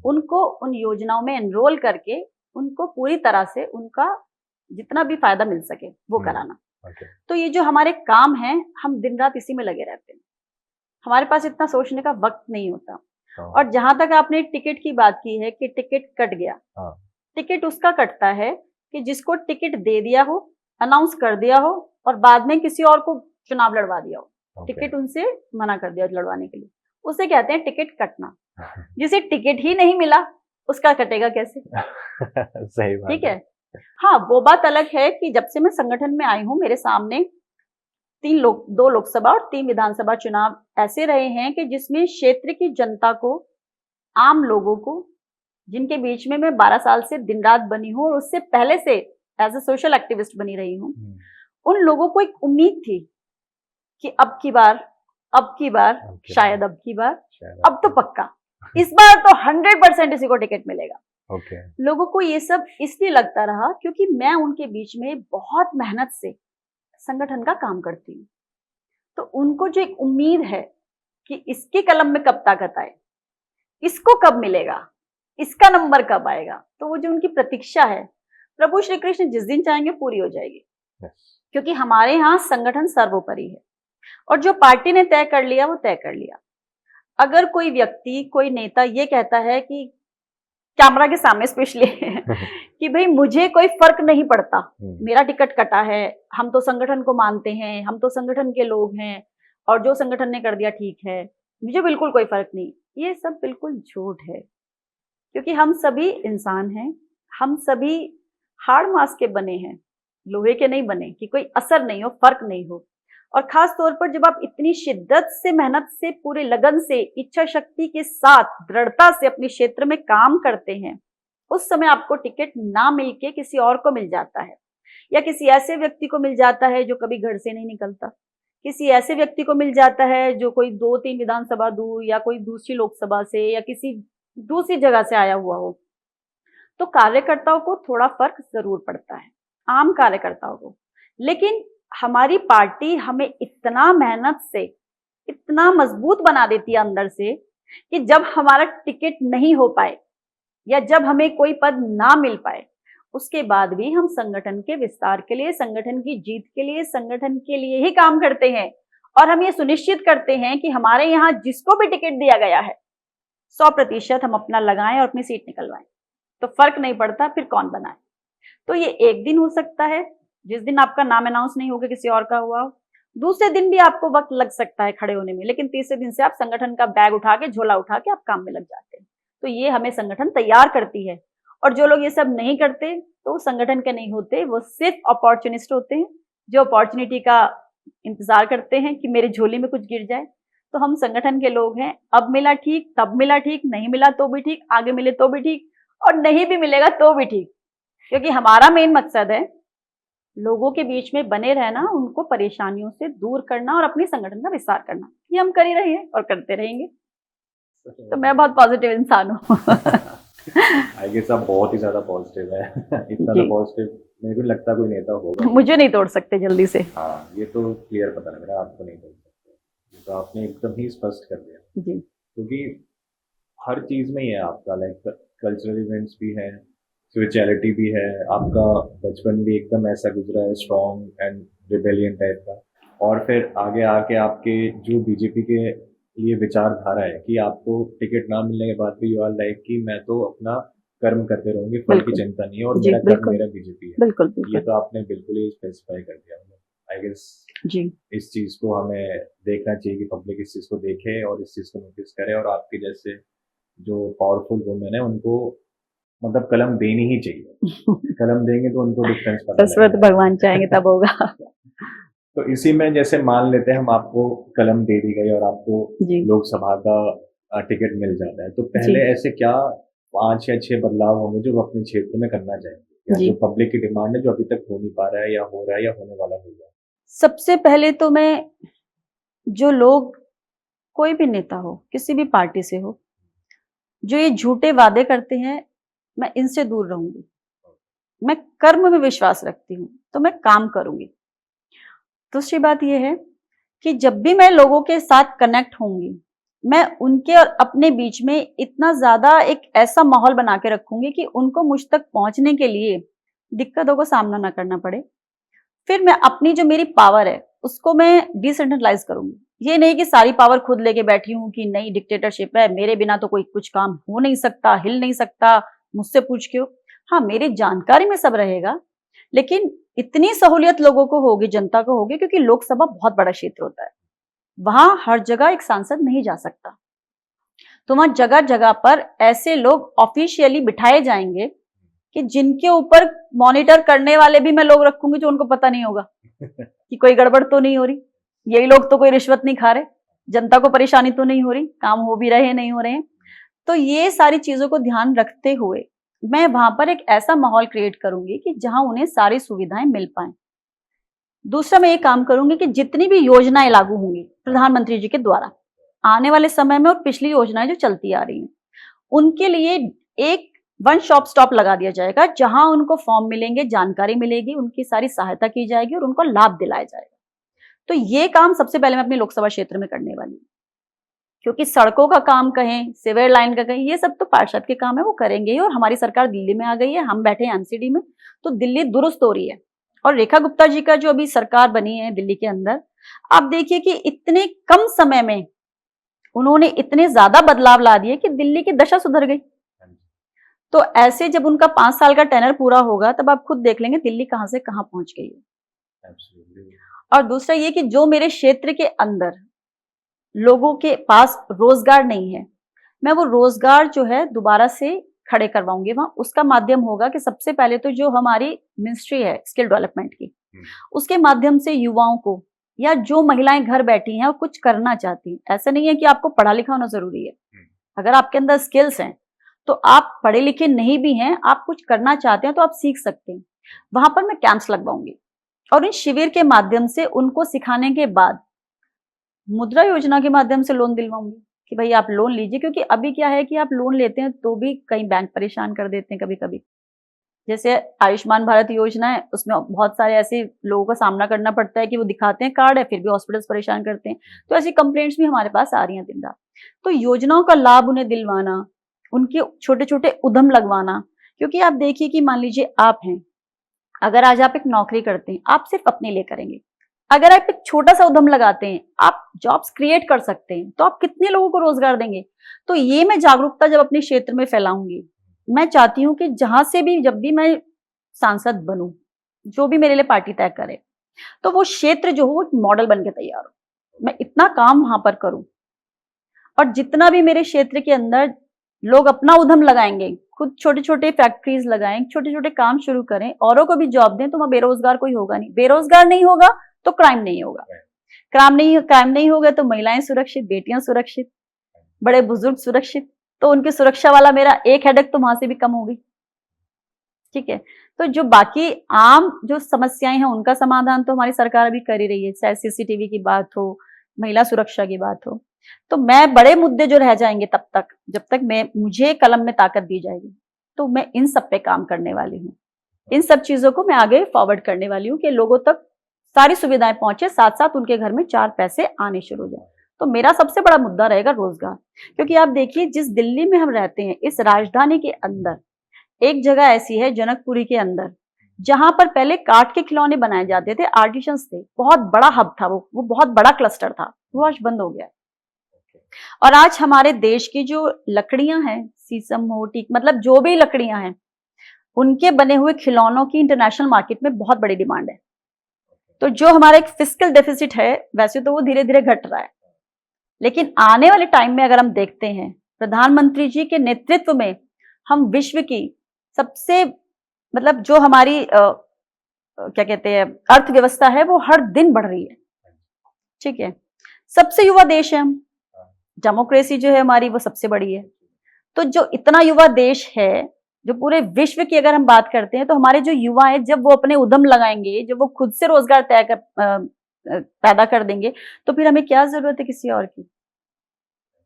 S2: उनको उन योजनाओं में एनरोल करके उनको पूरी तरह से उनका जितना भी फायदा मिल सके वो कराना। तो ये जो हमारे काम हैं, हम दिन रात इसी में लगे रहते हैं, हमारे पास इतना सोचने का वक्त नहीं होता। और जहां तक आपने टिकट की बात की है कि टिकट कट गया, टिकट उसका कटता है कि जिसको टिकट दे दिया हो, अनाउंस कर दिया हो और बाद में किसी और को चुनाव लड़वा दिया हो, टिकट उनसे मना कर दिया लड़वाने के लिए, उसे कहते हैं टिकट कटना। जिसे टिकट ही नहीं मिला उसका कटेगा कैसे?
S1: सही बात,
S2: ठीक है। हाँ, वो बात अलग है कि जब से मैं संगठन में आई हूँ, मेरे सामने 2 लोकसभा और 3 विधानसभा चुनाव ऐसे रहे हैं कि जिसमें क्षेत्र की जनता को, आम लोगों को, जिनके बीच में मैं 12 साल से दिन रात बनी हूँ और उससे पहले से एज ए सोशल एक्टिविस्ट बनी रही हूँ, उन लोगों को एक उम्मीद थी कि अब की बार शायद अब की बार, अब तो पक्का, इस बार तो 100% इसी को टिकट मिलेगा। लोगों को ये सब इसलिए लगता रहा क्योंकि मैं उनके बीच में बहुत मेहनत से संगठन का काम करती हूँ। तो उनको जो एक उम्मीद है कि इसके कलम में कब ताकत आए, इसको कब मिलेगा, इसका नंबर कब आएगा, तो वो जो उनकी प्रतीक्षा है, प्रभु श्री कृष्ण जिस दिन चाहेंगे पूरी हो जाएगी। क्योंकि हमारे यहाँ संगठन सर्वोपरि है और जो पार्टी ने तय कर लिया वो तय कर लिया। अगर कोई व्यक्ति, कोई नेता ये कहता है कि कैमरा के सामने स्पेशली कि भाई मुझे कोई फर्क नहीं पड़ता, मेरा टिकट कटा है, हम तो संगठन को मानते हैं, हम तो संगठन के लोग हैं और जो संगठन ने कर दिया ठीक है, मुझे बिल्कुल कोई फर्क नहीं, ये सब बिल्कुल झूठ है। क्योंकि हम सभी इंसान हैं, हम सभी हाड़ मांस के बने हैं, लोहे के नहीं बने कि कोई असर नहीं हो, फर्क नहीं हो। और खास तौर पर जब आप इतनी शिद्दत से, मेहनत से, पूरे लगन से, इच्छा शक्ति के साथ, दृढ़ता से अपने क्षेत्र में काम करते हैं, उस समय आपको टिकट ना मिलके किसी और को मिल जाता है, या किसी ऐसे व्यक्ति को मिल जाता है जो कभी घर से नहीं निकलता, किसी ऐसे व्यक्ति को मिल जाता है जो कोई 2-3 विधानसभा दूर या कोई दूसरी लोकसभा से या किसी दूसरी जगह से आया हुआ हो, तो कार्यकर्ताओं को थोड़ा फर्क जरूर पड़ता है, आम कार्यकर्ताओं को। लेकिन हमारी पार्टी हमें इतना मेहनत से, इतना मजबूत बना देती है अंदर से कि जब हमारा टिकट नहीं हो पाए या जब हमें कोई पद ना मिल पाए, उसके बाद भी हम संगठन के विस्तार के लिए, संगठन की जीत के लिए, संगठन के लिए ही काम करते हैं। और हम ये सुनिश्चित करते हैं कि हमारे यहाँ जिसको भी टिकट दिया गया है 100% हम अपना लगाएं और अपनी सीट निकलवाएं, तो फर्क नहीं पड़ता फिर कौन बनाए। तो ये एक दिन हो सकता है जिस दिन आपका नाम अनाउंस नहीं होगा, किसी और का हुआ हो, दूसरे दिन भी आपको वक्त लग सकता है खड़े होने में, लेकिन तीसरे दिन से आप संगठन का बैग उठा के, झोला उठा के आप काम में लग जाते हैं। तो ये हमें संगठन तैयार करती है। और जो लोग ये सब नहीं करते तो संगठन के नहीं होते, वो सिर्फ अपॉर्चुनिस्ट होते हैं जो अपॉर्चुनिटी का इंतजार करते हैं कि मेरे झोली में कुछ गिर जाए। तो हम संगठन के लोग हैं, अब मिला ठीक, तब मिला ठीक, नहीं मिला तो भी ठीक, आगे मिले तो भी ठीक और नहीं भी मिलेगा तो भी ठीक, क्योंकि हमारा मेन मकसद है लोगों के बीच में बने रहना, उनको परेशानियों से दूर करना और अपनी संगठन का विस्तार करना। ये हम कर ही रहे हैं और करते रहेंगे। तो मैं बहुत पॉजिटिव इंसान हूँ।
S1: आई गेस आप बहुत ही ज्यादा पॉजिटिव है। इतना तो पॉजिटिव मेरे को लगता कोई नेता होगा।
S2: मुझे नहीं तोड़ सकते जल्दी से।
S1: हाँ, ये तो क्लियर पता लग रहा है, आपको नहीं तोड़ सकते, ये तो आपने एकदम ही स्पष्ट कर दिया जी। क्योंकि हर चीज में ही है आपका, लाइक कल्चरल इवेंट्स भी है, स्पिरिचुअलिटी भी है, आपका बचपन भी एकदम ऐसा गुजरा है, स्ट्रॉन्ग एंड रिबेलियन टाइप का, और फिर आगे आके आपके जो बीजेपी के लिए विचारधारा है कि आपको टिकट ना मिलने के बाद भी यू आर लाइक कि मैं तो अपना कर्म करते रहूंगी, फल की चिंता नहीं है और मेरा कर्म मेरा बीजेपी है। बिल्कुल, ये तो आपने बिल्कुल ही स्पेसिफाई कर दिया। आई गेस जी इस चीज को हमें देखना चाहिए कि पब्लिक इस चीज को देखे और इस चीज को नोटिस करे, और आपके जैसे जो पावरफुल वुमेन है उनको मतलब कलम देनी ही चाहिए। कलम देंगे तो उनको डिफरेंस पता लगेगा।
S2: भगवान चाहेंगे तब होगा।
S1: तो इसी में जैसे मान लेते हैं हम आपको कलम दे दी गई और आपको लोकसभा का टिकट मिल जाता है, तो पहले ऐसे क्या 5 या 6 बदलाव होंगे जो अपने क्षेत्र में करना चाहेंगे, या जो पब्लिक की डिमांड है जो अभी तक हो नहीं पा रहा है या हो रहा है या होने वाला होगा?
S2: सबसे पहले तो मैं, जो लोग, कोई भी नेता हो, किसी भी पार्टी से हो, जो ये झूठे वादे करते हैं, मैं इनसे दूर रहूंगी। मैं कर्म में विश्वास रखती हूँ तो मैं काम करूंगी। दूसरी बात यह है कि जब भी मैं लोगों के साथ कनेक्ट होंगी, मैं उनके और अपने बीच में इतना ज्यादा एक ऐसा माहौल बना के रखूंगी कि उनको मुझ तक पहुंचने के लिए दिक्कतों का सामना ना करना पड़े। फिर मैं अपनी जो मेरी पावर है उसको मैं डिसेंट्रलाइज करूंगी, ये नहीं कि सारी पावर खुद लेके बैठी हूँ कि नहीं डिक्टेटरशिप है, मेरे बिना तो कोई कुछ काम हो नहीं सकता, हिल नहीं सकता, मुझसे पूछ के हो। हाँ, मेरी जानकारी में सब रहेगा, लेकिन इतनी सहूलियत लोगों को होगी, जनता को होगी, क्योंकि लोकसभा बहुत बड़ा क्षेत्र होता है, वहां हर जगह एक सांसद नहीं जा सकता। तो वहां जगह जगह पर ऐसे लोग ऑफिशियली बिठाए जाएंगे कि जिनके ऊपर मॉनिटर करने वाले भी मैं लोग रखूंगी, जो उनको पता नहीं होगा कि कोई गड़बड़ तो नहीं हो रही, यही लोग तो कोई रिश्वत नहीं खा रहे, जनता को परेशानी तो नहीं हो रही, काम हो भी रहे नहीं हो रहे हैं। तो ये सारी चीजों को ध्यान रखते हुए मैं वहां पर एक ऐसा माहौल क्रिएट करूंगी कि जहां उन्हें सारी सुविधाएं मिल पाए। दूसरा मैं ये काम करूंगी कि जितनी भी योजनाएं लागू होंगी प्रधानमंत्री जी के द्वारा आने वाले समय में, और पिछली योजनाएं जो चलती आ रही हैं, उनके लिए एक वन शॉप स्टॉप लगा दिया जाएगा, जहां उनको फॉर्म मिलेंगे, जानकारी मिलेगी, उनकी सारी सहायता की जाएगी और उनको लाभ दिलाया जाएगा। तो ये काम सबसे पहले मैं अपने लोकसभा क्षेत्र में करने वाली हूँ, क्योंकि सड़कों का काम कहें, सीवर लाइन का कहें, ये सब तो पार्षद के काम है, वो करेंगे ही। और हमारी सरकार दिल्ली में आ गई है, हम बैठे हैं एमसीडी में, तो दिल्ली दुरुस्त हो रही है। और रेखा गुप्ता जी का जो अभी सरकार बनी है दिल्ली के अंदर, आप देखिए कि इतने कम समय में उन्होंने इतने ज्यादा बदलाव ला दिए कि दिल्ली की दशा सुधर गई। तो ऐसे जब उनका 5 साल का टेनर पूरा होगा, तब आप खुद देख लेंगे दिल्ली कहां से कहां पहुंच गई है। और दूसरा ये कि जो मेरे क्षेत्र के अंदर लोगों के पास रोजगार नहीं है, मैं वो रोजगार जो है दोबारा से खड़े करवाऊंगी वहां। उसका माध्यम होगा कि सबसे पहले तो जो हमारी मिनिस्ट्री है स्किल डेवलपमेंट की, उसके माध्यम से युवाओं को, या जो महिलाएं घर बैठी हैं और कुछ करना चाहती हैं, ऐसा नहीं है कि आपको पढ़ा लिखा होना जरूरी है, अगर आपके अंदर स्किल्स हैं तो आप पढ़े लिखे नहीं भी हैं, आप कुछ करना चाहते हैं तो आप सीख सकते हैं। वहां पर मैं कैंप्स लगवाऊंगी और इन शिविर के माध्यम से उनको सिखाने के बाद मुद्रा योजना के माध्यम से लोन दिलवाऊंगी कि भाई आप लोन लीजिए। क्योंकि अभी क्या है कि आप लोन लेते हैं तो भी कई बैंक परेशान कर देते हैं कभी कभी। जैसे आयुष्मान भारत योजना है, उसमें बहुत सारे ऐसे लोगों का सामना करना पड़ता है कि वो दिखाते हैं कार्ड है, फिर भी हॉस्पिटल्स परेशान करते हैं। तो ऐसी कंप्लेंट्स भी हमारे पास आ रही हैं दिन रात। तो योजनाओं का लाभ उन्हें दिलवाना, उनके छोटे छोटे उद्यम लगवाना। क्योंकि आप देखिए कि मान लीजिए आप हैं, अगर आज आप एक नौकरी करते हैं, आप सिर्फ अपने लिए करेंगे। अगर आप एक छोटा सा उद्यम लगाते हैं, आप जॉब्स क्रिएट कर सकते हैं, तो आप कितने लोगों को रोजगार देंगे। तो ये मैं जागरूकता जब अपने क्षेत्र में फैलाऊंगी, मैं चाहती हूं कि जहां से भी, जब भी मैं सांसद बनूं, जो भी मेरे लिए पार्टी तय करे, तो वो क्षेत्र जो हो एक मॉडल बन के तैयार हो। मैं इतना काम वहां पर करूं, और जितना भी मेरे क्षेत्र के अंदर लोग अपना उद्यम लगाएंगे, खुद छोटे छोटे फैक्ट्रीज लगाएं, छोटे छोटे काम शुरू करें, औरों को भी जॉब दें, तो वहां बेरोजगार कोई होगा नहीं। बेरोजगार नहीं होगा तो क्राइम नहीं होगा, क्राइम नहीं होगा तो महिलाएं सुरक्षित, बेटियां सुरक्षित, बड़े बुजुर्ग सुरक्षित। तो उनकी सुरक्षा वाला मेरा एक हेडेक तो वहां से भी कम होगी। ठीक है, तो जो बाकी आम जो समस्याएं हैं उनका समाधान तो हमारी सरकार अभी कर ही रही है, चाहे सीसीटीवी की बात हो, महिला सुरक्षा की बात हो। तो मैं बड़े मुद्दे जो रह जाएंगे तब तक, जब तक मुझे कलम में ताकत दी जाएगी, तो मैं इन सब पे काम करने वाली हूँ। इन सब चीजों को मैं आगे फॉरवर्ड करने वाली हूँ कि लोगों तक सारी सुविधाएं पहुंचे, साथ साथ उनके घर में 4 पैसे आने शुरू हो जाए। तो मेरा सबसे बड़ा मुद्दा रहेगा रोजगार। क्योंकि आप देखिए, जिस दिल्ली में हम रहते हैं, इस राजधानी के अंदर एक जगह ऐसी है जनकपुरी के अंदर, जहां पर पहले काठ के खिलौने बनाए जाते थे, आर्टिशंस थे, बहुत बड़ा हब था, वो बहुत बड़ा क्लस्टर था, वो आज बंद हो गया है। और आज हमारे देश की जो लकड़ियां हैं, शीशम हो, टीक, मतलब जो भी लकड़ियां हैं, उनके बने हुए खिलौनों की इंटरनेशनल मार्केट में बहुत बड़ी डिमांड है। तो जो हमारा एक फिस्कल डेफिसिट है, वैसे तो वो धीरे धीरे घट रहा है, लेकिन आने वाले टाइम में अगर हम देखते हैं, प्रधानमंत्री जी के नेतृत्व में हम विश्व की सबसे, मतलब जो हमारी क्या कहते हैं, अर्थव्यवस्था है, वो हर दिन बढ़ रही है। ठीक है, सबसे युवा देश है हम, डेमोक्रेसी जो है हमारी वो सबसे बड़ी है। तो जो इतना युवा देश है, जो पूरे विश्व की अगर हम बात करते हैं, तो हमारे जो युवा हैं, जब वो अपने उद्यम लगाएंगे, जब वो खुद से रोजगार पैदा कर देंगे, तो फिर हमें क्या जरूरत है किसी और की।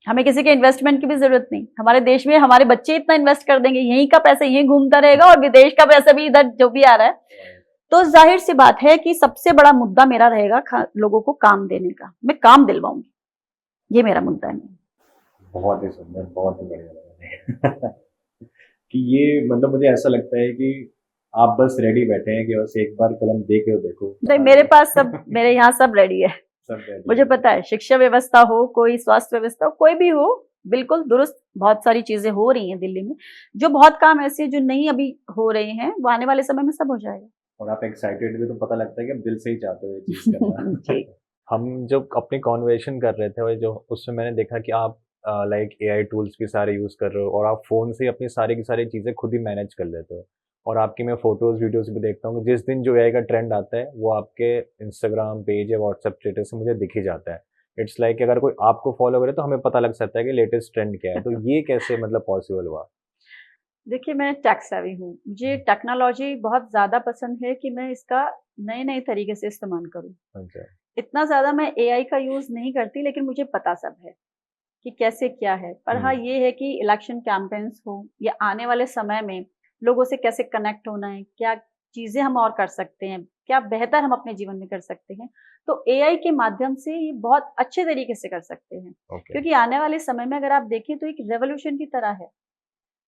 S2: हमें किसी के इन्वेस्टमेंट की भी जरूरत नहीं। हमारे देश में हमारे बच्चे इतना इन्वेस्ट कर देंगे, यहीं का पैसा यहीं घूमता रहेगा और विदेश का पैसा भी इधर जो भी आ रहा है। तो जाहिर सी बात है कि सबसे बड़ा मुद्दा मेरा रहेगा लोगों को काम देने का। मैं काम दिलवाऊंगी, ये मेरा मुद्दा है।
S1: बहुत ही सुंदर, बहुत ही बढ़िया कि ये, मतलब मुझे ऐसा लगता है कि आप बस रेडी बैठे हैं कि बस एक बार कलम दे के देखो।
S2: नहीं, मेरे पास सब, मेरे यहाँ सब रेडी है, मुझे पता है शिक्षा व्यवस्था हो, कोई स्वास्थ्य व्यवस्था हो, कोई भी हो, बिल्कुल दुरुस्त बहुत सारी चीजें हो रही हैं दिल्ली में। जो बहुत काम ऐसे हैं जो नहीं अभी हो रहे हैं, वो आने वाले समय में सब हो जाएगा।
S1: और आप एक्साइटेड भी, तो पता लगता है कि आप दिल से ही चाहते हो ये चीज करना। हम जो अपनी कॉन्वर्सेशन कर रहे थे, और जो उसमें मैंने देखा कि आप लाइक एआई टूल्स भी सारे यूज कर रहे हो, और आप फोन से अपनी सारी की सारी चीजें खुद ही मैनेज कर लेते हो। और आपकी मैं फोटोज वीडियोस भी देखता हूँ, जिस दिन जो एआई का ट्रेंड आता है वो आपके इंस्टाग्राम पेज या व्हाट्सएप स्टेटस से मुझे दिख ही जाता है। इट्स लाइक अगर कोई आपको फॉलो करे तो हमें पता लग सकता है कि लेटेस्ट ट्रेंड क्या है। तो ये कैसे मतलब पॉसिबल हुआ?
S2: देखिए, मैं टेक सेवी हूँ, मुझे टेक्नोलॉजी बहुत ज्यादा पसंद है कि मैं इसका नए नए तरीके से इस्तेमाल करूँ।
S1: अच्छा।
S2: इतना ज्यादा मैं एआई का यूज नहीं करती, लेकिन मुझे पता सब है कि कैसे क्या है। पर हाँ, ये है कि इलेक्शन कैंपेन्स हो या आने वाले समय में लोगों से कैसे कनेक्ट होना है, क्या चीजें हम और कर सकते हैं, क्या बेहतर हम अपने जीवन में कर सकते हैं, तो एआई के माध्यम से ये बहुत अच्छे तरीके से कर सकते हैं। क्योंकि आने वाले समय में अगर आप देखें तो एक रेवोल्यूशन की तरह है।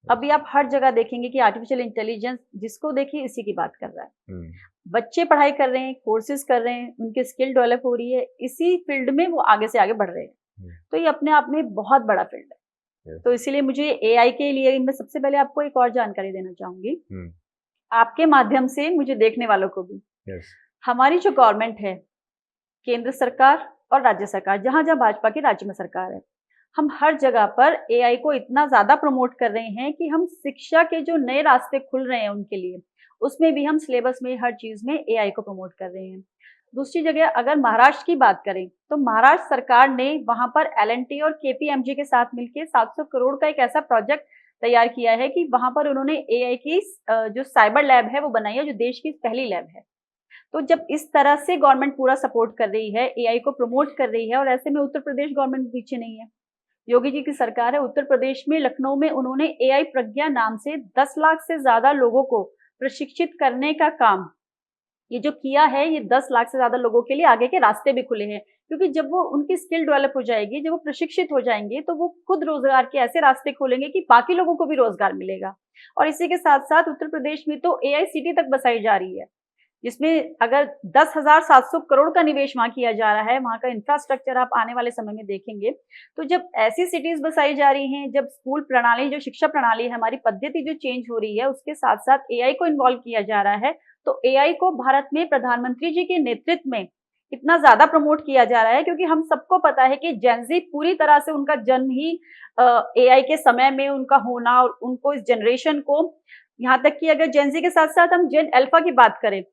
S2: अभी आप हर जगह देखेंगे कि आर्टिफिशियल इंटेलिजेंस जिसको देखिए इसी की बात कर रहा है। बच्चे पढ़ाई कर रहे हैं, कोर्सेज कर रहे हैं, उनकी स्किल डेवलप हो रही है, इसी फील्ड में वो आगे से आगे बढ़ रहे हैं। तो ये अपने आप में बहुत बड़ा फील्ड है। तो इसीलिए मुझे एआई के लिए मैं सबसे पहले आपको एक और जानकारी देना चाहूंगी, आपके माध्यम से मुझे देखने वालों को भी। हमारी जो गवर्नमेंट है, केंद्र सरकार और राज्य सरकार, जहां जहां भाजपा की राज्य में सरकार है, हम हर जगह पर एआई को इतना ज्यादा प्रमोट कर रहे हैं कि हम शिक्षा के जो नए रास्ते खुल रहे हैं उनके लिए, उसमें भी हम सिलेबस में हर चीज में एआई को प्रमोट कर रहे हैं। दूसरी जगह अगर महाराष्ट्र की बात करें तो महाराष्ट्र सरकार ने वहां पर एलएनटी और केपीएमजी के साथ मिलकर 700 करोड़ का एक ऐसा प्रोजेक्ट तैयार किया है कि वहां पर उन्होंने एआई की जो साइबर लैब है वो बनाई है, जो देश की पहली लैब है। तो जब इस तरह से गवर्नमेंट पूरा सपोर्ट कर रही है, एआई को प्रमोट कर रही है, और ऐसे में उत्तर प्रदेश गवर्नमेंट पीछे नहीं है। योगी जी की सरकार है, उत्तर प्रदेश में लखनऊ में उन्होंने एआई प्रज्ञा नाम से 10 लाख से ज्यादा लोगों को प्रशिक्षित करने का काम ये जो किया है, ये 10 लाख से ज्यादा लोगों के लिए आगे के रास्ते भी खुले हैं। क्योंकि जब वो उनकी स्किल डेवलप हो जाएगी, जब वो प्रशिक्षित हो जाएंगे, तो वो खुद रोजगार के ऐसे रास्ते खोलेंगे कि बाकी लोगों को भी रोजगार मिलेगा। और इसी के साथ साथ उत्तर प्रदेश में तो एआई सिटी तक बसाई जा रही है, जिसमें अगर 10,700 करोड़ का निवेश वहां किया जा रहा है। वहां का इंफ्रास्ट्रक्चर आप आने वाले समय में देखेंगे। तो जब ऐसी सिटीज बसाई जा रही हैं, जब स्कूल प्रणाली, जो शिक्षा प्रणाली है, हमारी पद्धति जो चेंज हो रही है, उसके साथ साथ एआई को इन्वॉल्व किया जा रहा है, तो एआई को भारत में प्रधानमंत्री जी के नेतृत्व में इतना ज्यादा प्रमोट किया जा रहा है। क्योंकि हम सबको पता है कि जेनजी पूरी तरह से उनका जन्म ही एआई के समय में उनका होना, और उनको इस जनरेशन को, यहाँ तक कि अगर जेनजी के साथ साथ हम जेन अल्फा की बात करें,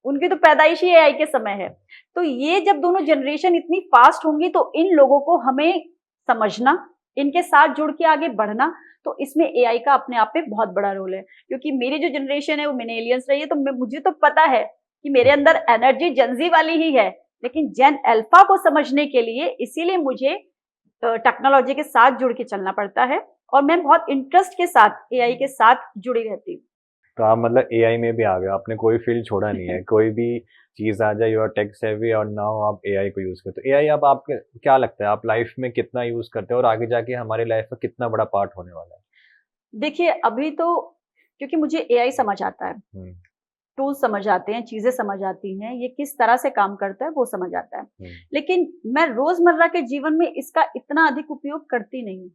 S2: उनकी तो पैदाइश ही एआई के समय है। तो ये जब दोनों जनरेशन इतनी फास्ट होंगी, तो इन लोगों को हमें समझना, इनके साथ जुड़ के आगे बढ़ना, तो इसमें एआई का अपने आप में बहुत बड़ा रोल है। क्योंकि मेरी जो जनरेशन है वो मिलेनियल्स रही है, तो मुझे तो पता है कि मेरे अंदर एनर्जी जेनजी वाली ही है, लेकिन जेन अल्फा को समझने के लिए इसीलिए मुझे टेक्नोलॉजी के साथ जुड़ के चलना पड़ता है, और मैं बहुत इंटरेस्ट के साथ एआई के साथ जुड़ी रहती हूँ।
S1: तो आप मतलब एआई में भी आ गए, आपने कोई फील्ड छोड़ा नहीं है। कोई भी चीज आ जाए, यू आर टेक सेवी, और नाउ आप एआई को यूज करते हो। एआई अब आपके क्या लगता है, आप लाइफ में कितना यूज करते हो, और आगे जाके हमारे लाइफ में कितना बड़ा पार्ट होने वाला है?
S2: देखिए, अभी तो क्योंकि मुझे एआई समझ आता है, टूल समझ आते हैं, चीजें समझ आती हैं, ये किस तरह से काम करता है वो समझ आता है, लेकिन मैं रोजमर्रा के जीवन में इसका इतना अधिक उपयोग करती नहीं।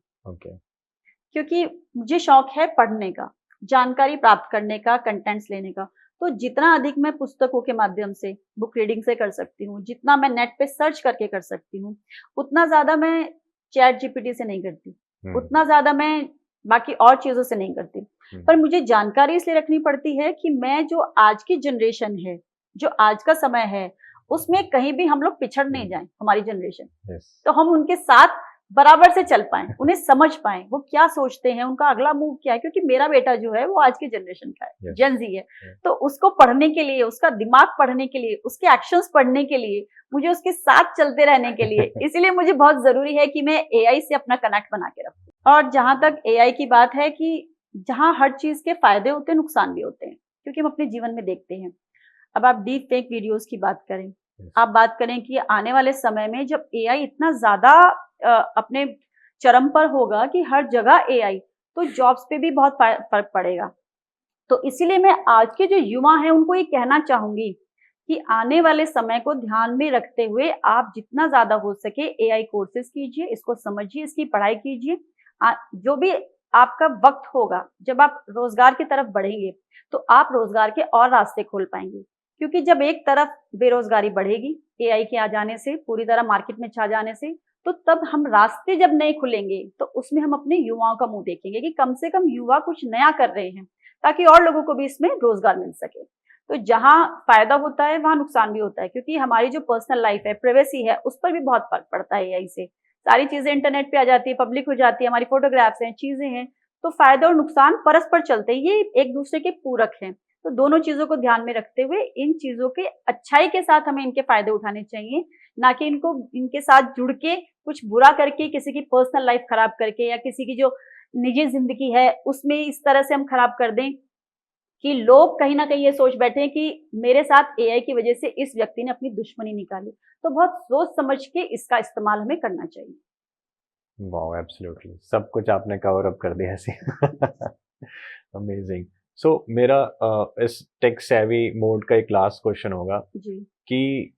S2: क्योंकि मुझे शौक है पढ़ने का, जानकारी प्राप्त करने का, कंटेंट्स लेने का। तो जितना अधिक मैं पुस्तकों के माध्यम से, बुक रीडिंग से कर सकती हूँ, जितना मैं नेट पे सर्च करके कर सकती हूँ, उतना ज्यादा मैं चैट जीपीटी से नहीं करती, उतना ज्यादा मैं बाकी और चीजों से नहीं करती। पर मुझे जानकारी इसलिए रखनी पड़ती है कि मैं, जो आज की जनरेशन है, जो आज का समय है, उसमें कहीं भी हम लोग पिछड़ नहीं जाएं, हमारी जनरेशन। तो हम उनके साथ बराबर से चल पाएं, उन्हें समझ पाएं, वो क्या सोचते हैं, उनका अगला मूव क्या है। क्योंकि मेरा बेटा जो है वो आज की जनरेशन का है, जेन जी है। तो उसको पढ़ने के लिए, उसका दिमाग पढ़ने के लिए, उसके एक्शंस पढ़ने के लिए, मुझे उसके साथ चलते रहने के लिए, इसीलिए मुझे बहुत जरूरी है कि मैं एआई से अपना कनेक्ट बना के रखूं। और जहां तक एआई की बात है, कि जहां हर चीज के फायदे होते हैं, नुकसान भी होते हैं, क्योंकि हम अपने जीवन में देखते हैं। अब आप डीप फेक वीडियोस की बात करें, आप बात करें कि आने वाले समय में जब एआई इतना ज्यादा अपने चरम पर होगा कि हर जगह एआई, तो जॉब्स पे भी बहुत फर्क पड़ेगा। तो इसीलिए मैं आज के जो युवा हैं उनको ये कहना चाहूंगी कि आने वाले समय को ध्यान में रखते हुए आप जितना ज्यादा हो सके AI कोर्सेज कीजिए, इसको समझिए, इसकी पढ़ाई कीजिए। जो भी आपका वक्त होगा, जब आप रोजगार की तरफ बढ़ेंगे तो आप रोजगार के और रास्ते खोल पाएंगे, क्योंकि जब एक तरफ बेरोजगारी बढ़ेगी AI के आ जाने से, पूरी तरह मार्केट में छा जाने से, तो तब हम रास्ते जब नए खुलेंगे तो उसमें हम अपने युवाओं का मुंह देखेंगे कि कम से कम युवा कुछ नया कर रहे हैं, ताकि और लोगों को भी इसमें रोजगार मिल सके। तो जहां फायदा होता है वहां नुकसान भी होता है, क्योंकि हमारी जो पर्सनल लाइफ है, प्राइवेसी है, उस पर भी बहुत फर्क पड़ता है AI से। सारी चीजें इंटरनेट पे आ जाती है, पब्लिक हो जाती है, हमारी फोटोग्राफ्स हैं, चीजें हैं, तो फायदा और नुकसान परस्पर चलते हैं, ये एक दूसरे के पूरक हैं। तो दोनों चीजों को ध्यान में रखते हुए इन चीजों के अच्छाई के साथ हमें इनके फायदे उठाने चाहिए, ना कि इनको इनके साथ जुड़ के कुछ बुरा करके, किसी की पर्सनल लाइफ खराब करके, या किसी की जो निजी जिंदगी है उसमें इस तरह से हम खराब कर दें कि लोग कहीं ना कहीं ये सोच बैठे कि मेरे साथ AI की वजह से इस व्यक्ति ने अपनी दुश्मनी निकाली। तो बहुत सोच समझ के इसका इस्तेमाल हमें करना चाहिए।
S1: वाओ, एब्सोल्युटली सब कुछ आपने कवर अप कर दिया ऐसे। अमेजिंग। सो मेरा इस टेक सेवी मोड का एक लास्ट क्वेश्चन होगा
S2: जी।
S1: कि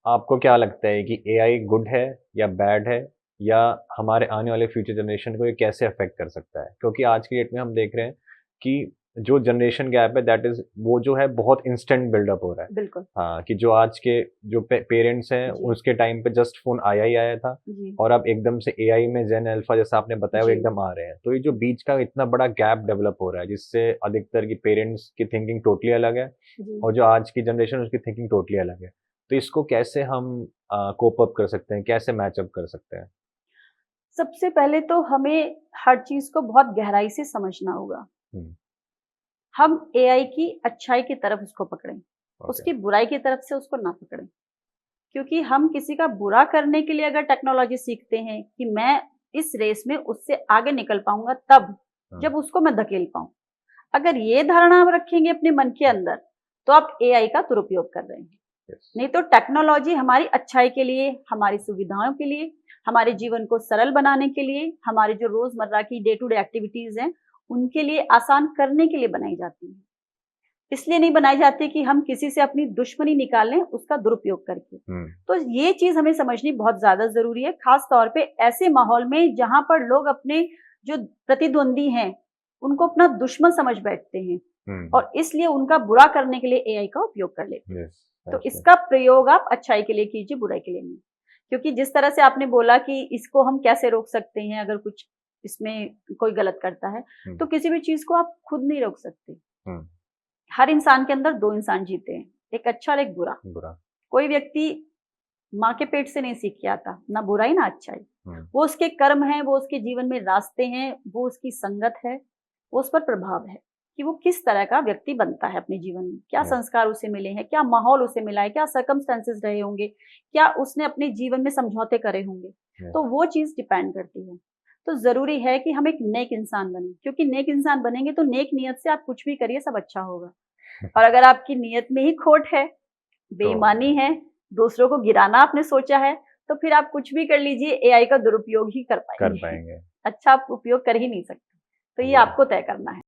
S1: आपको क्या लगता है कि AI गुड है या बैड है, या हमारे आने वाले फ्यूचर जनरेशन को ये कैसे अफेक्ट कर सकता है? क्योंकि आज की डेट में हम देख रहे हैं कि जो जनरेशन गैप है दैट इज वो जो है बहुत इंस्टेंट बिल्डअप हो रहा है।
S2: बिल्कुल।
S1: हाँ, कि जो आज के जो पेरेंट्स हैं
S2: जी।
S1: उसके टाइम पे जस्ट फोन आया ही आया था,
S2: जी।
S1: और अब एकदम से AI में जेन अल्फा जैसा आपने बताया वो
S2: जी।
S1: एकदम आ रहे हैं। तो ये जो बीच का इतना बड़ा गैप डेवलप हो रहा है, जिससे अधिकतर की पेरेंट्स की थिंकिंग टोटली अलग है
S2: जी।
S1: और जो आज की जनरेशन है उसकी थिंकिंग टोटली अलग है। तो इसको कैसे हम कोप अप कर सकते हैं, कैसे मैच अप कर सकते हैं?
S2: सबसे पहले तो हमें हर चीज को बहुत गहराई से समझना होगा।
S1: हम्म,
S2: हम AI की अच्छाई की तरफ उसको पकड़ें,
S1: ओके।
S2: उसकी बुराई की तरफ से उसको ना पकड़ें। क्योंकि हम किसी का बुरा करने के लिए अगर टेक्नोलॉजी सीखते हैं कि मैं इस रेस में उससे आगे निकल पाऊंगा, तब जब उसको मैं धकेल पाऊं, अगर ये धारणा आप रखेंगे अपने मन के अंदर, तो आप AI का दुरुपयोग कर रहे हैं।
S1: यस।
S2: नहीं तो टेक्नोलॉजी हमारी अच्छाई के लिए, हमारी सुविधाओं के लिए, हमारे जीवन को सरल बनाने के लिए, हमारी जो रोजमर्रा की डे टू डे एक्टिविटीज हैं उनके लिए आसान करने के लिए बनाई जाती है। इसलिए नहीं बनाई जाती कि हम किसी से अपनी दुश्मनी निकालें उसका दुरुपयोग करके। तो ये चीज हमें समझनी बहुत ज्यादा जरूरी है, खास तौर पे ऐसे माहौल में जहां पर लोग अपने जो प्रतिद्वंदी हैं उनको अपना दुश्मन समझ बैठते हैं और इसलिए उनका बुरा करने के लिए AI का उपयोग कर लेते हैं। तो इसका प्रयोग आप अच्छाई के लिए कीजिए, बुराई के लिए नहीं। क्योंकि जिस तरह से आपने बोला कि इसको हम कैसे रोक सकते हैं अगर कुछ इसमें कोई गलत करता है, तो किसी भी चीज को आप खुद नहीं रोक सकते। हर इंसान के अंदर दो इंसान जीते हैं, एक अच्छा और एक बुरा। कोई व्यक्ति माँ के पेट से नहीं सीख के आता, ना बुराई ना अच्छाई। वो उसके कर्म है, वो उसके जीवन में रास्ते हैं, वो उसकी संगत है, वो उस पर प्रभाव है कि वो किस तरह का व्यक्ति बनता है अपने जीवन में, क्या संस्कार उसे मिले हैं, क्या माहौल उसे मिला है, क्या सर्कमस्टेंसेस रहे होंगे, क्या उसने अपने जीवन में समझौते करे होंगे। तो वो चीज डिपेंड करती है। तो जरूरी है कि हम एक नेक इंसान बने, क्योंकि नेक इंसान बनेंगे तो नेक नियत से आप कुछ भी करिए सब अच्छा होगा। और अगर आपकी नियत में ही खोट है, बेईमानी है, दूसरों को गिराना आपने सोचा है, तो फिर आप कुछ भी कर लीजिए AI का दुरुपयोग ही कर पाएंगे। अच्छा आप उपयोग कर ही नहीं सकते। तो ये आपको तय करना है।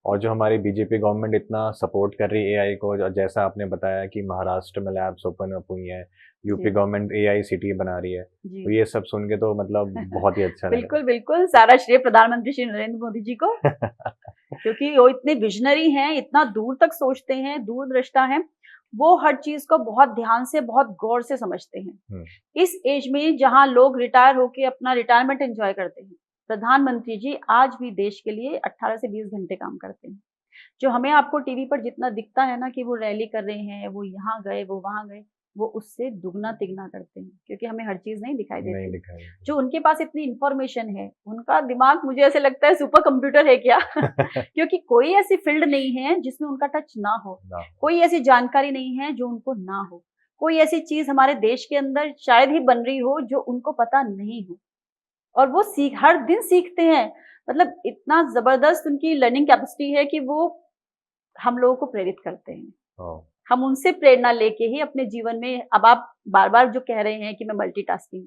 S1: और जो हमारी बीजेपी गवर्नमेंट इतना सपोर्ट कर रही है AI को, जैसा आपने बताया कि महाराष्ट्र में लैब्स ओपन अप हुई हैं, यूपी गवर्नमेंट AI सिटी बना रही है, तो ये सब सुन के तो मतलब बहुत ही अच्छा लगा।
S2: बिल्कुल बिल्कुल, सारा श्रेय प्रधानमंत्री श्री नरेंद्र मोदी जी को। क्योंकि वो इतने विजनरी हैं, इतना दूर तक सोचते हैं, दूरदृष्टा हैं, वो हर चीज को बहुत ध्यान से, बहुत गौर से समझते हैं। इस एज में जहां लोग रिटायर होके अपना रिटायरमेंट एंजॉय करते हैं, प्रधानमंत्री जी आज भी देश के लिए 18 से 20 घंटे काम करते हैं। जो हमें आपको टीवी पर जितना दिखता है ना कि वो रैली कर रहे हैं, वो यहाँ गए, वो वहां गए, वो उससे दुगना तिगना करते हैं, क्योंकि हमें हर चीज नहीं दिखाई देती। जो उनके पास इतनी इंफॉर्मेशन है, उनका दिमाग मुझे ऐसे लगता है सुपर कंप्यूटर है क्या। क्योंकि कोई ऐसी फील्ड नहीं है जिसमें उनका टच ना हो, कोई ऐसी जानकारी नहीं है जो उनको ना हो, कोई ऐसी चीज हमारे देश के अंदर शायद ही बन रही हो जो उनको पता नहीं हो। और वो हर दिन सीखते हैं, मतलब इतना जबरदस्त उनकी लर्निंग कैपेसिटी है कि वो हम लोगों को प्रेरित करते हैं। हम उनसे प्रेरणा लेके ही अपने जीवन में, अब आप बार बार जो कह रहे हैं कि मैं मल्टीटास्किंग,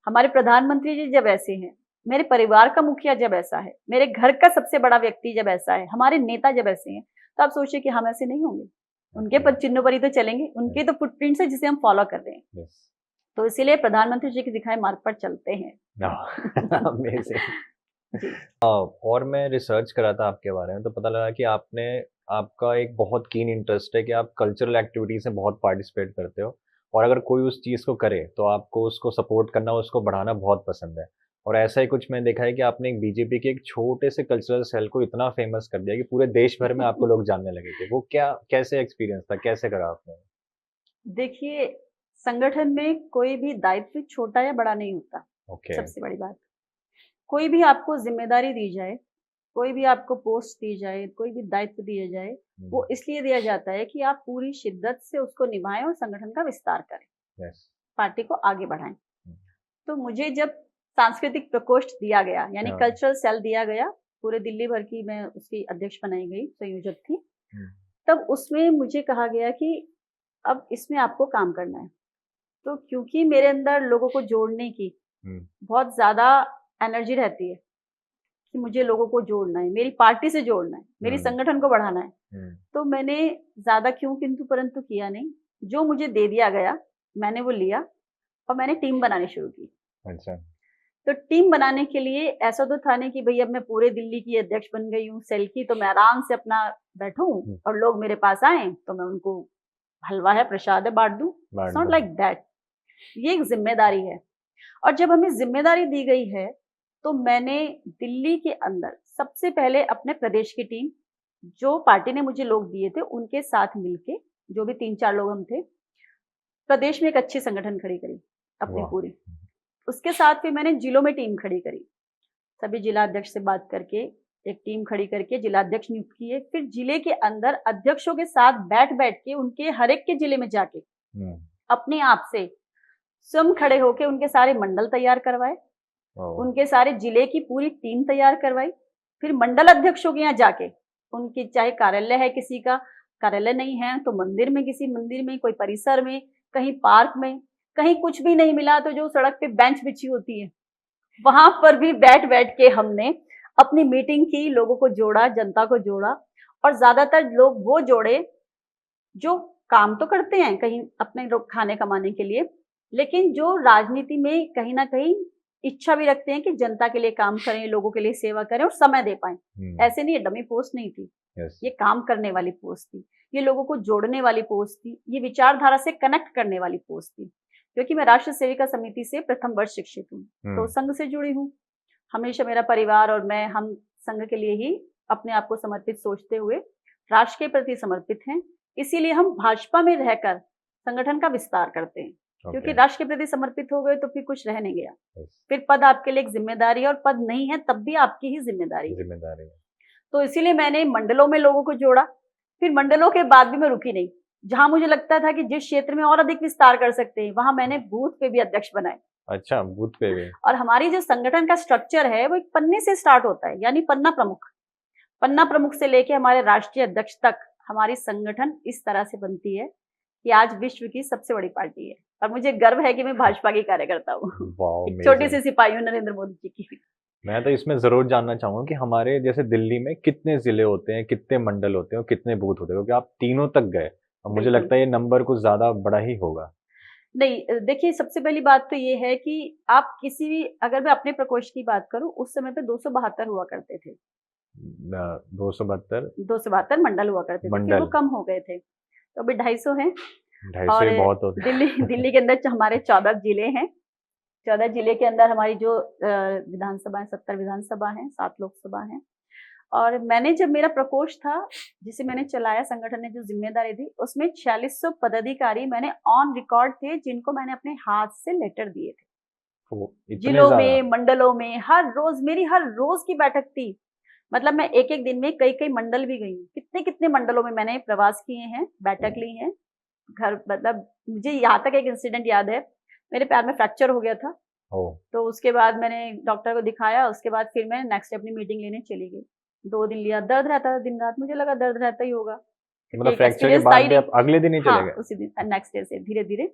S2: हमारे प्रधानमंत्री जी जब ऐसे हैं, मेरे परिवार का मुखिया जब ऐसा है, मेरे घर का सबसे बड़ा व्यक्ति जब ऐसा है, हमारे नेता जब ऐसे हैं, तो आप सोचिए कि हम ऐसे नहीं होंगे। उनके पद चिन्हों पर ही तो चलेंगे, उनके तो फुटप्रिंट्स है जिसे हम फॉलो कर रहे हैं।
S1: Yes.
S2: तो इसीलिए प्रधानमंत्री जी के दिखाए मार्ग पर चलते हैं।
S1: Amazing.
S2: जी।
S1: और मैं रिसर्च करा था आपके बारे में, तो पता लगा कि आपका एक बहुत कीन इंटरेस्ट है कि आप कल्चरल एक्टिविटीज में बहुत पार्टिसिपेट करते हो, और अगर कोई उस चीज़ को करे तो आपको उसको सपोर्ट करना, उसको बढ़ाना बहुत पसंद है। और ऐसा ही कुछ मैंने देखा है कि आपने एक बीजेपी के एक छोटे से कल्चरल सेल को इतना फेमस कर दिया कि पूरे देश भर में आपको लोग जानने लगे थे। वो कैसे एक्सपीरियंस था, कैसे करा आपने?
S2: देखिए, संगठन में कोई भी दायित्व छोटा या बड़ा नहीं होता।
S1: ओके।
S2: सबसे बड़ी बात, कोई भी आपको जिम्मेदारी दी जाए, कोई भी आपको पोस्ट दी जाए, कोई भी दायित्व दिया जाए, वो इसलिए दिया जाता है कि आप पूरी शिद्दत से उसको निभाएं और संगठन का विस्तार करें।
S1: Yes.
S2: पार्टी को आगे बढ़ाएं। तो मुझे जब सांस्कृतिक प्रकोष्ठ दिया गया, यानी
S1: हाँ।
S2: कल्चरल सेल दिया गया, पूरे दिल्ली भर की मैं उसकी अध्यक्ष बनाई गई, संयोजक थी, तब उसमें मुझे कहा गया कि अब इसमें आपको काम करना है। तो क्योंकि मेरे अंदर लोगों को जोड़ने की बहुत ज्यादा एनर्जी रहती है कि मुझे लोगों को जोड़ना है, मेरी पार्टी से जोड़ना है, मेरी संगठन को बढ़ाना है, तो मैंने ज्यादा क्यों किंतु परंतु किया नहीं। जो मुझे दे दिया गया मैंने वो लिया और मैंने टीम बनानी शुरू की।
S1: अच्छा।
S2: तो टीम बनाने के लिए ऐसा तो था नहीं कि भाई अब मैं पूरे दिल्ली की अध्यक्ष बन गई हूँ सेल की, तो मैं आराम से अपना बैठूं और लोग मेरे पास आए तो मैं उनको हलवा है प्रसाद है बांट दूं। It's not like that. ये एक जिम्मेदारी है, और जब हमें जिम्मेदारी दी गई है तो मैंने दिल्ली के अंदर सबसे पहले अपने प्रदेश की टीम, जो पार्टी ने मुझे लोग दिए थे, उनके साथ मिलके, जो भी 3-4 लोग हम थे, प्रदेश में एक अच्छी संगठन खड़ी करी अपनी पूरी। उसके साथ फिर मैंने जिलों में टीम खड़ी करी, सभी जिला अध्यक्ष से बात करके एक टीम खड़ी करके जिला अध्यक्ष नियुक्त किए। फिर जिले के अंदर अध्यक्षों के साथ बैठ के उनके हर एक के जिले में जाके अपने आप से स्वयं खड़े होके उनके सारे मंडल तैयार करवाए, उनके सारे जिले की पूरी टीम तैयार करवाई। फिर मंडल अध्यक्षों के यहाँ जाके उनकी, चाहे कार्यालय है, किसी का कार्यालय नहीं है तो मंदिर में, किसी मंदिर में, कोई परिसर में, कहीं पार्क में, कहीं कुछ भी नहीं मिला तो जो सड़क पे बेंच बिछी होती है वहां पर भी बैठ के हमने अपनी मीटिंग की, लोगों को जोड़ा, जनता को जोड़ा। और ज्यादातर लोग वो जोड़े जो काम तो करते हैं कहीं अपने लोग खाने कमाने के लिए, लेकिन जो राजनीति में कहीं ना कहीं इच्छा भी रखते हैं कि जनता के लिए काम करें, लोगों के लिए सेवा करें और समय दे पाएं। ऐसे नहीं, डमी पोस्ट नहीं थी। ये काम करने वाली पोस्ट थी, ये लोगों को जोड़ने वाली पोस्ट थी, ये विचारधारा से कनेक्ट करने वाली पोस्ट थी। क्योंकि मैं राष्ट्रीय सेविका समिति से प्रथम वर्ष शिक्षित हूँ, तो संघ से जुड़ी हूँ। हमेशा मेरा परिवार और मैं, हम संघ के लिए ही अपने आप को समर्पित सोचते हुए राष्ट्र के प्रति समर्पित हैं। इसीलिए हम भाजपा में रहकर संगठन का विस्तार करते हैं। क्योंकि राष्ट्र के प्रति समर्पित हो गए तो फिर कुछ रह नहीं गया। फिर पद आपके लिए एक जिम्मेदारी है, और पद नहीं है तब भी आपकी ही जिम्मेदारी है। तो इसीलिए मैंने मंडलों में लोगों को जोड़ा। फिर मंडलों के बाद भी मैं रुकी नहीं, जहां मुझे लगता था कि जिस क्षेत्र में और अधिक विस्तार कर सकते हैं, वहां मैंने बूथ पे भी अध्यक्ष बनाए।
S1: अच्छा, बूथ पे भी। और
S2: हमारी जो संगठन का स्ट्रक्चर है वो एक पन्ने से स्टार्ट होता है, यानी पन्ना प्रमुख से लेके हमारे राष्ट्रीय अध्यक्ष तक हमारी संगठन इस तरह से बनती है कि आज विश्व की सबसे बड़ी पार्टी है। और मुझे गर्व है कि मैं भाजपा की कार्यकर्ता हूँ, छोटी सी सिपाही हूँ नरेंद्र मोदी जी की।
S1: मैं तो इसमें जरूर जानना चाहूंगा कि हमारे जैसे दिल्ली में कितने जिले होते हैं, कितने मंडल होते हैं और कितने बूथ होते हैं, क्योंकि आप तीनों तक गए और मुझे लगता है ये नंबर कुछ ज्यादा बड़ा ही होगा।
S2: नहीं, देखिए, सबसे पहली बात तो ये है कि आप किसी भी, अगर मैं अपने प्रकोष्ठ की बात करूं, उस समय पे 272 हुआ करते थे। 272 मंडल हुआ करते थे, फिर वो कम हो गए थे, तो अभी 250 है।
S1: 250 बहुत होते हैं।
S2: दिल्ली के अंदर हमारे 14 जिले हैं। 14 जिले के अंदर हमारी जो विधानसभा है, 70 विधानसभा है, 7 लोकसभा है। और मैंने, जब मेरा प्रकोष्ठ था जिसे मैंने चलाया, संगठन ने जो जिम्मेदारी दी, उसमें 4600 पदाधिकारी मैंने ऑन रिकॉर्ड थे, जिनको मैंने अपने हाथ से लेटर दिए थे। जिलों में, मंडलों में, हर रोज की बैठक थी। मतलब मैं एक दिन में कई मंडल भी गई हूँ। कितने मंडलों में मैंने प्रवास किए हैं, बैठक ली है। मतलब मुझे यहाँ तक एक इंसिडेंट याद है, मेरे पैर में फ्रैक्चर हो गया था। तो उसके बाद मैंने डॉक्टर को दिखाया, उसके बाद फिर मैं नेक्स्ट अपनी मीटिंग लेने चली गई। 2 दिन लिया, दर्द रहता था दिन रात, मुझे लगा दर्द रहता ही होगा।
S1: मतलब फ्रैक्चर के बाद भी आप अगले दिन ही चले गए?
S2: उसी दिन, नेक्स्ट डे से धीरे धीरे।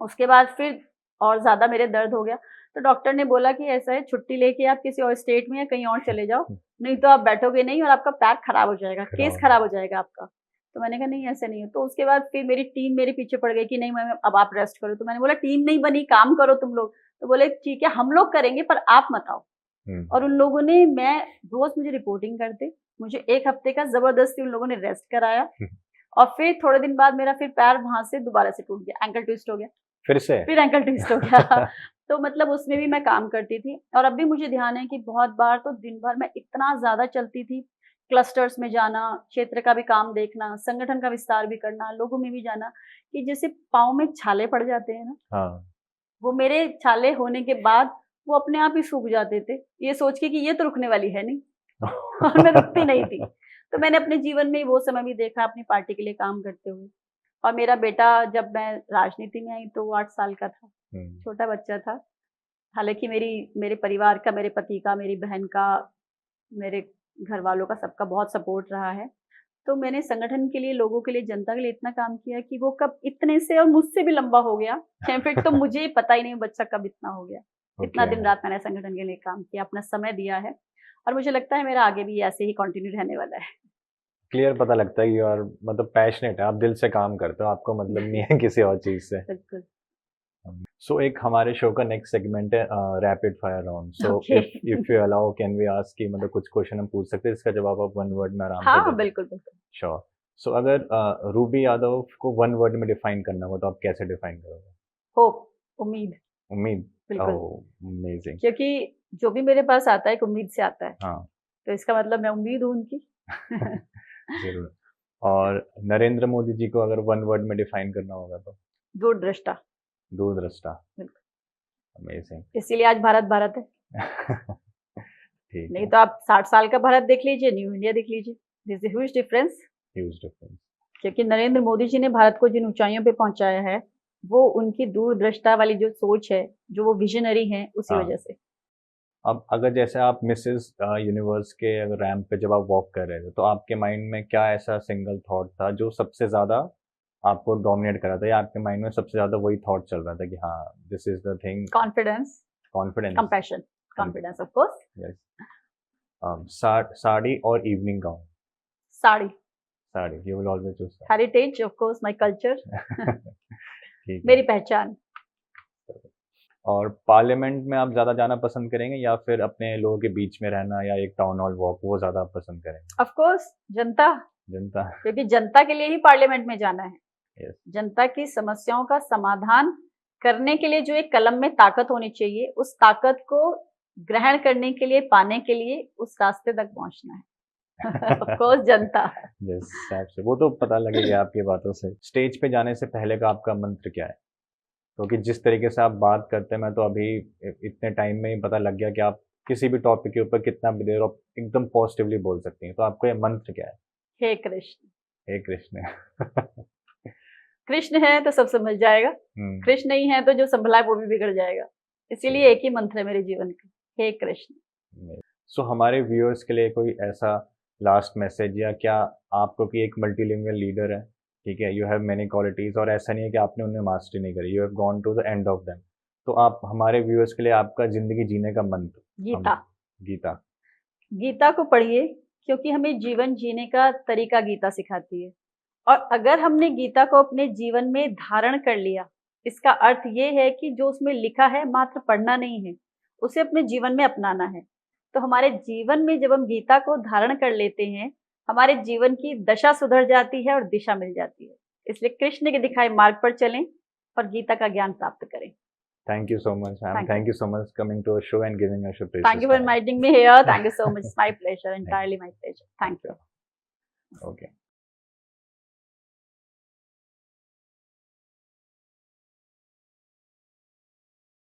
S2: उसके बाद फिर और ज्यादा मेरे दर्द हो गया, तो डॉक्टर ने बोला कि ऐसा है, छुट्टी लेके आप किसी और स्टेट में या कहीं और चले जाओ, नहीं तो आप बैठोगे नहीं और आपका पैर खराब हो जाएगा, केस खराब हो जाएगा आपका। तो मैंने कहा नहीं ऐसे नहीं है। तो उसके बाद फिर मेरी टीम मेरे पीछे पड़ गई कि नहीं मैम अब आप रेस्ट करो। तो मैंने बोला टीम नहीं बनी, काम करो तुम लोग। तो बोले ठीक है हम लोग करेंगे पर आप मत आओ। और उन लोगों ने, मैं रोज मुझे रिपोर्टिंग करते, मुझे 1 हफ्ते का जबरदस्ती उन लोगों ने रेस्ट कराया। और फिर थोड़े दिन बाद मेरा फिर पैर वहां से दोबारा से टूट गया, एंकल ट्विस्ट हो गया, फिर एंकल ट्विस्ट हो गया। तो मतलब उसमें भी मैं काम करती थी। और अब भी मुझे ध्यान है कि बहुत बार तो दिन भर मैं इतना ज्यादा चलती थी, क्लस्टर्स में जाना, क्षेत्र का भी काम देखना, संगठन का विस्तार भी करना, लोगों में भी जाना, कि जैसे पाँव में छाले पड़ जाते हैं ना,
S1: हाँ।
S2: वो मेरे छाले होने के बाद वो अपने आप ही सूख जाते थे, ये सोच के कि ये तो रुकने वाली है नहीं। और मैं रुकती नहीं थी। तो मैंने अपने जीवन में वो समय भी देखा अपनी पार्टी के लिए काम करते हुए। और मेरा बेटा जब मैं राजनीति में आई तो वो 8 साल का था, छोटा बच्चा था। हालांकि मेरे परिवार का, मेरे पति का, मेरी बहन का, मेरे घर वालों का, सबका बहुत सपोर्ट रहा है। तो मैंने संगठन के लिए, लोगों के लिए, जनता के लिए इतना काम किया कि वो कब इतने से और मुझसे भी लंबा हो गया। फिर तो मुझे पता ही नहीं बच्चा कब इतना हो गया। इतना दिन रात मैंने संगठन के लिए काम किया, अपना समय दिया है। और मुझे लगता है मेरा आगे भी ऐसे ही कंटिन्यू रहने वाला है।
S1: क्लियर पता लगता है कि और मतलब पैशनेट है, आप दिल से काम करते हो, आपको मतलब नहीं है किसी और चीज से।
S2: बिल्कुल।
S1: सो एक हमारे शो का नेक्स्ट सेगमेंट है rapid fire round. So if you allow can we ask कि मतलब कुछ क्वेश्चन हम पूछ सकते हैं, इसका जवाब आप 1 वर्ड में आराम से
S2: हाँ बिल्कुल बिल्कुल।
S1: श्योर। सो अगर रूबी यादव को 1 वर्ड में डिफाइन करना हो तो आप कैसे डिफाइन करोगे?
S2: होप, उम्मीद।
S1: उम्मीद।
S2: बिल्कुल।
S1: अमेजिंग।
S2: क्योंकि जो भी मेरे पास आता है एक उम्मीद से आता है।
S1: हाँ।
S2: तो इसका मतलब मैं उम्मीद हूँ उनकी।
S1: जरूर। और नरेंद्र मोदी जी को अगर 1 वर्ड में डिफाइन करना होगा तो?
S2: दूरदृष्टा।
S1: दूरदृष्टा।
S2: बिल्कुल।
S1: अमेजिंग।
S2: इसीलिए आज भारत भारत है।
S1: ठीक
S2: नहीं
S1: है।
S2: तो आप 60 साल का भारत देख लीजिए, न्यू इंडिया देख लीजिए, this is huge difference.
S1: Huge difference.
S2: क्योंकि नरेंद्र मोदी जी ने भारत को जिन ऊंचाइयों पे पहुंचाया है, वो उनकी दूरदृष्टा वाली जो सोच है, जो वो विजनरी है, उसी
S1: हाँ।
S2: वजह से।
S1: अब अगर जैसे आप मिसेस यूनिवर्स के अगर रैंप पे जब आप वॉक कर रहे थे तो आपके माइंड में क्या ऐसा सिंगल थॉट था जो सबसे ज्यादा आपको डोमिनेट कर रहा था, या आपके माइंड में सबसे ज्यादा वही थॉट चल रहा था कि हाँ this is the thing?
S2: Confidence,
S1: confidence,
S2: compassion, confidence of course.
S1: Yes. Sari और evening gown?
S2: Sari.
S1: Sari, you will always choose sari.
S2: Heritage of course, my culture.
S1: ठीक है।
S2: मेरी पहचान।
S1: और पार्लियामेंट में आप ज्यादा जाना पसंद करेंगे या फिर अपने लोगों के बीच में रहना या एक टाउन हॉल वॉक, वो ज्यादा आप पसंद करेंगे?
S2: ऑफ कोर्स जनता।
S1: जनता।
S2: क्योंकि जनता के लिए ही पार्लियामेंट में जाना है।
S1: Yes.
S2: जनता की समस्याओं का समाधान करने के लिए जो एक कलम में ताकत होनी चाहिए, उस ताकत को ग्रहण करने के लिए, पाने के लिए उस रास्ते तक पहुंचना है। Of course Janata.
S1: यस, आपसे वो तो पता लगेगा आपकी बातों से। स्टेज पे जाने से पहले का आपका मंत्र क्या है? क्योंकि जिस तरीके से आप बात करते हैं, मैं तो अभी इतने टाइम में ही पता लग गया कि आप किसी भी टॉपिक के ऊपर कितना भी देर एकदम पॉजिटिवली बोल सकती हैं। तो आपको ये मंत्र क्या है?
S2: हे कृष्ण।
S1: हे कृष्ण।
S2: कृष्ण है तो सब समझ जाएगा, कृष्ण नहीं है तो जो संभला है वो भी बिगड़ जाएगा। इसीलिए एक ही मंत्र है मेरे जीवन का, हे कृष्ण।
S1: सो हमारे व्यूअर्स के लिए कोई ऐसा लास्ट मैसेज, या क्या आपको कि एक मल्टीलिंगुअल लीडर है, ठीक है, यू हैव मेनी क्वालिटीज, और ऐसा नहीं है कि आपने उन्हें मास्टरी नहीं करी, you have gone to the end of them, तो आप हमारे व्यूअर्स के लिए आपका जिंदगी जीने का मंत्र?
S2: गीता।
S1: गीता।
S2: गीता को पढ़िए, क्योंकि हमें जीवन जीने का तरीका गीता सिखाती है। और अगर हमने गीता को अपने जीवन में धारण कर लिया, इसका अर्थ ये है कि जो उसमें लिखा है मात्र पढ़ना नहीं है, उसे अपने जीवन में अपनाना है। तो हमारे जीवन में जब हम गीता को धारण कर लेते हैं, हमारे जीवन की दशा सुधर जाती है और दिशा मिल जाती है। इसलिए कृष्ण के दिखाए मार्ग पर चलें और गीता का ज्ञान प्राप्त करें।
S1: Thank you so much, ma'am. Thank you so much coming to our show and giving us your precious
S2: Thank you for
S1: time.
S2: inviting me here. Thank you so much. It's my pleasure, entirely my pleasure. Thank you.
S1: Okay.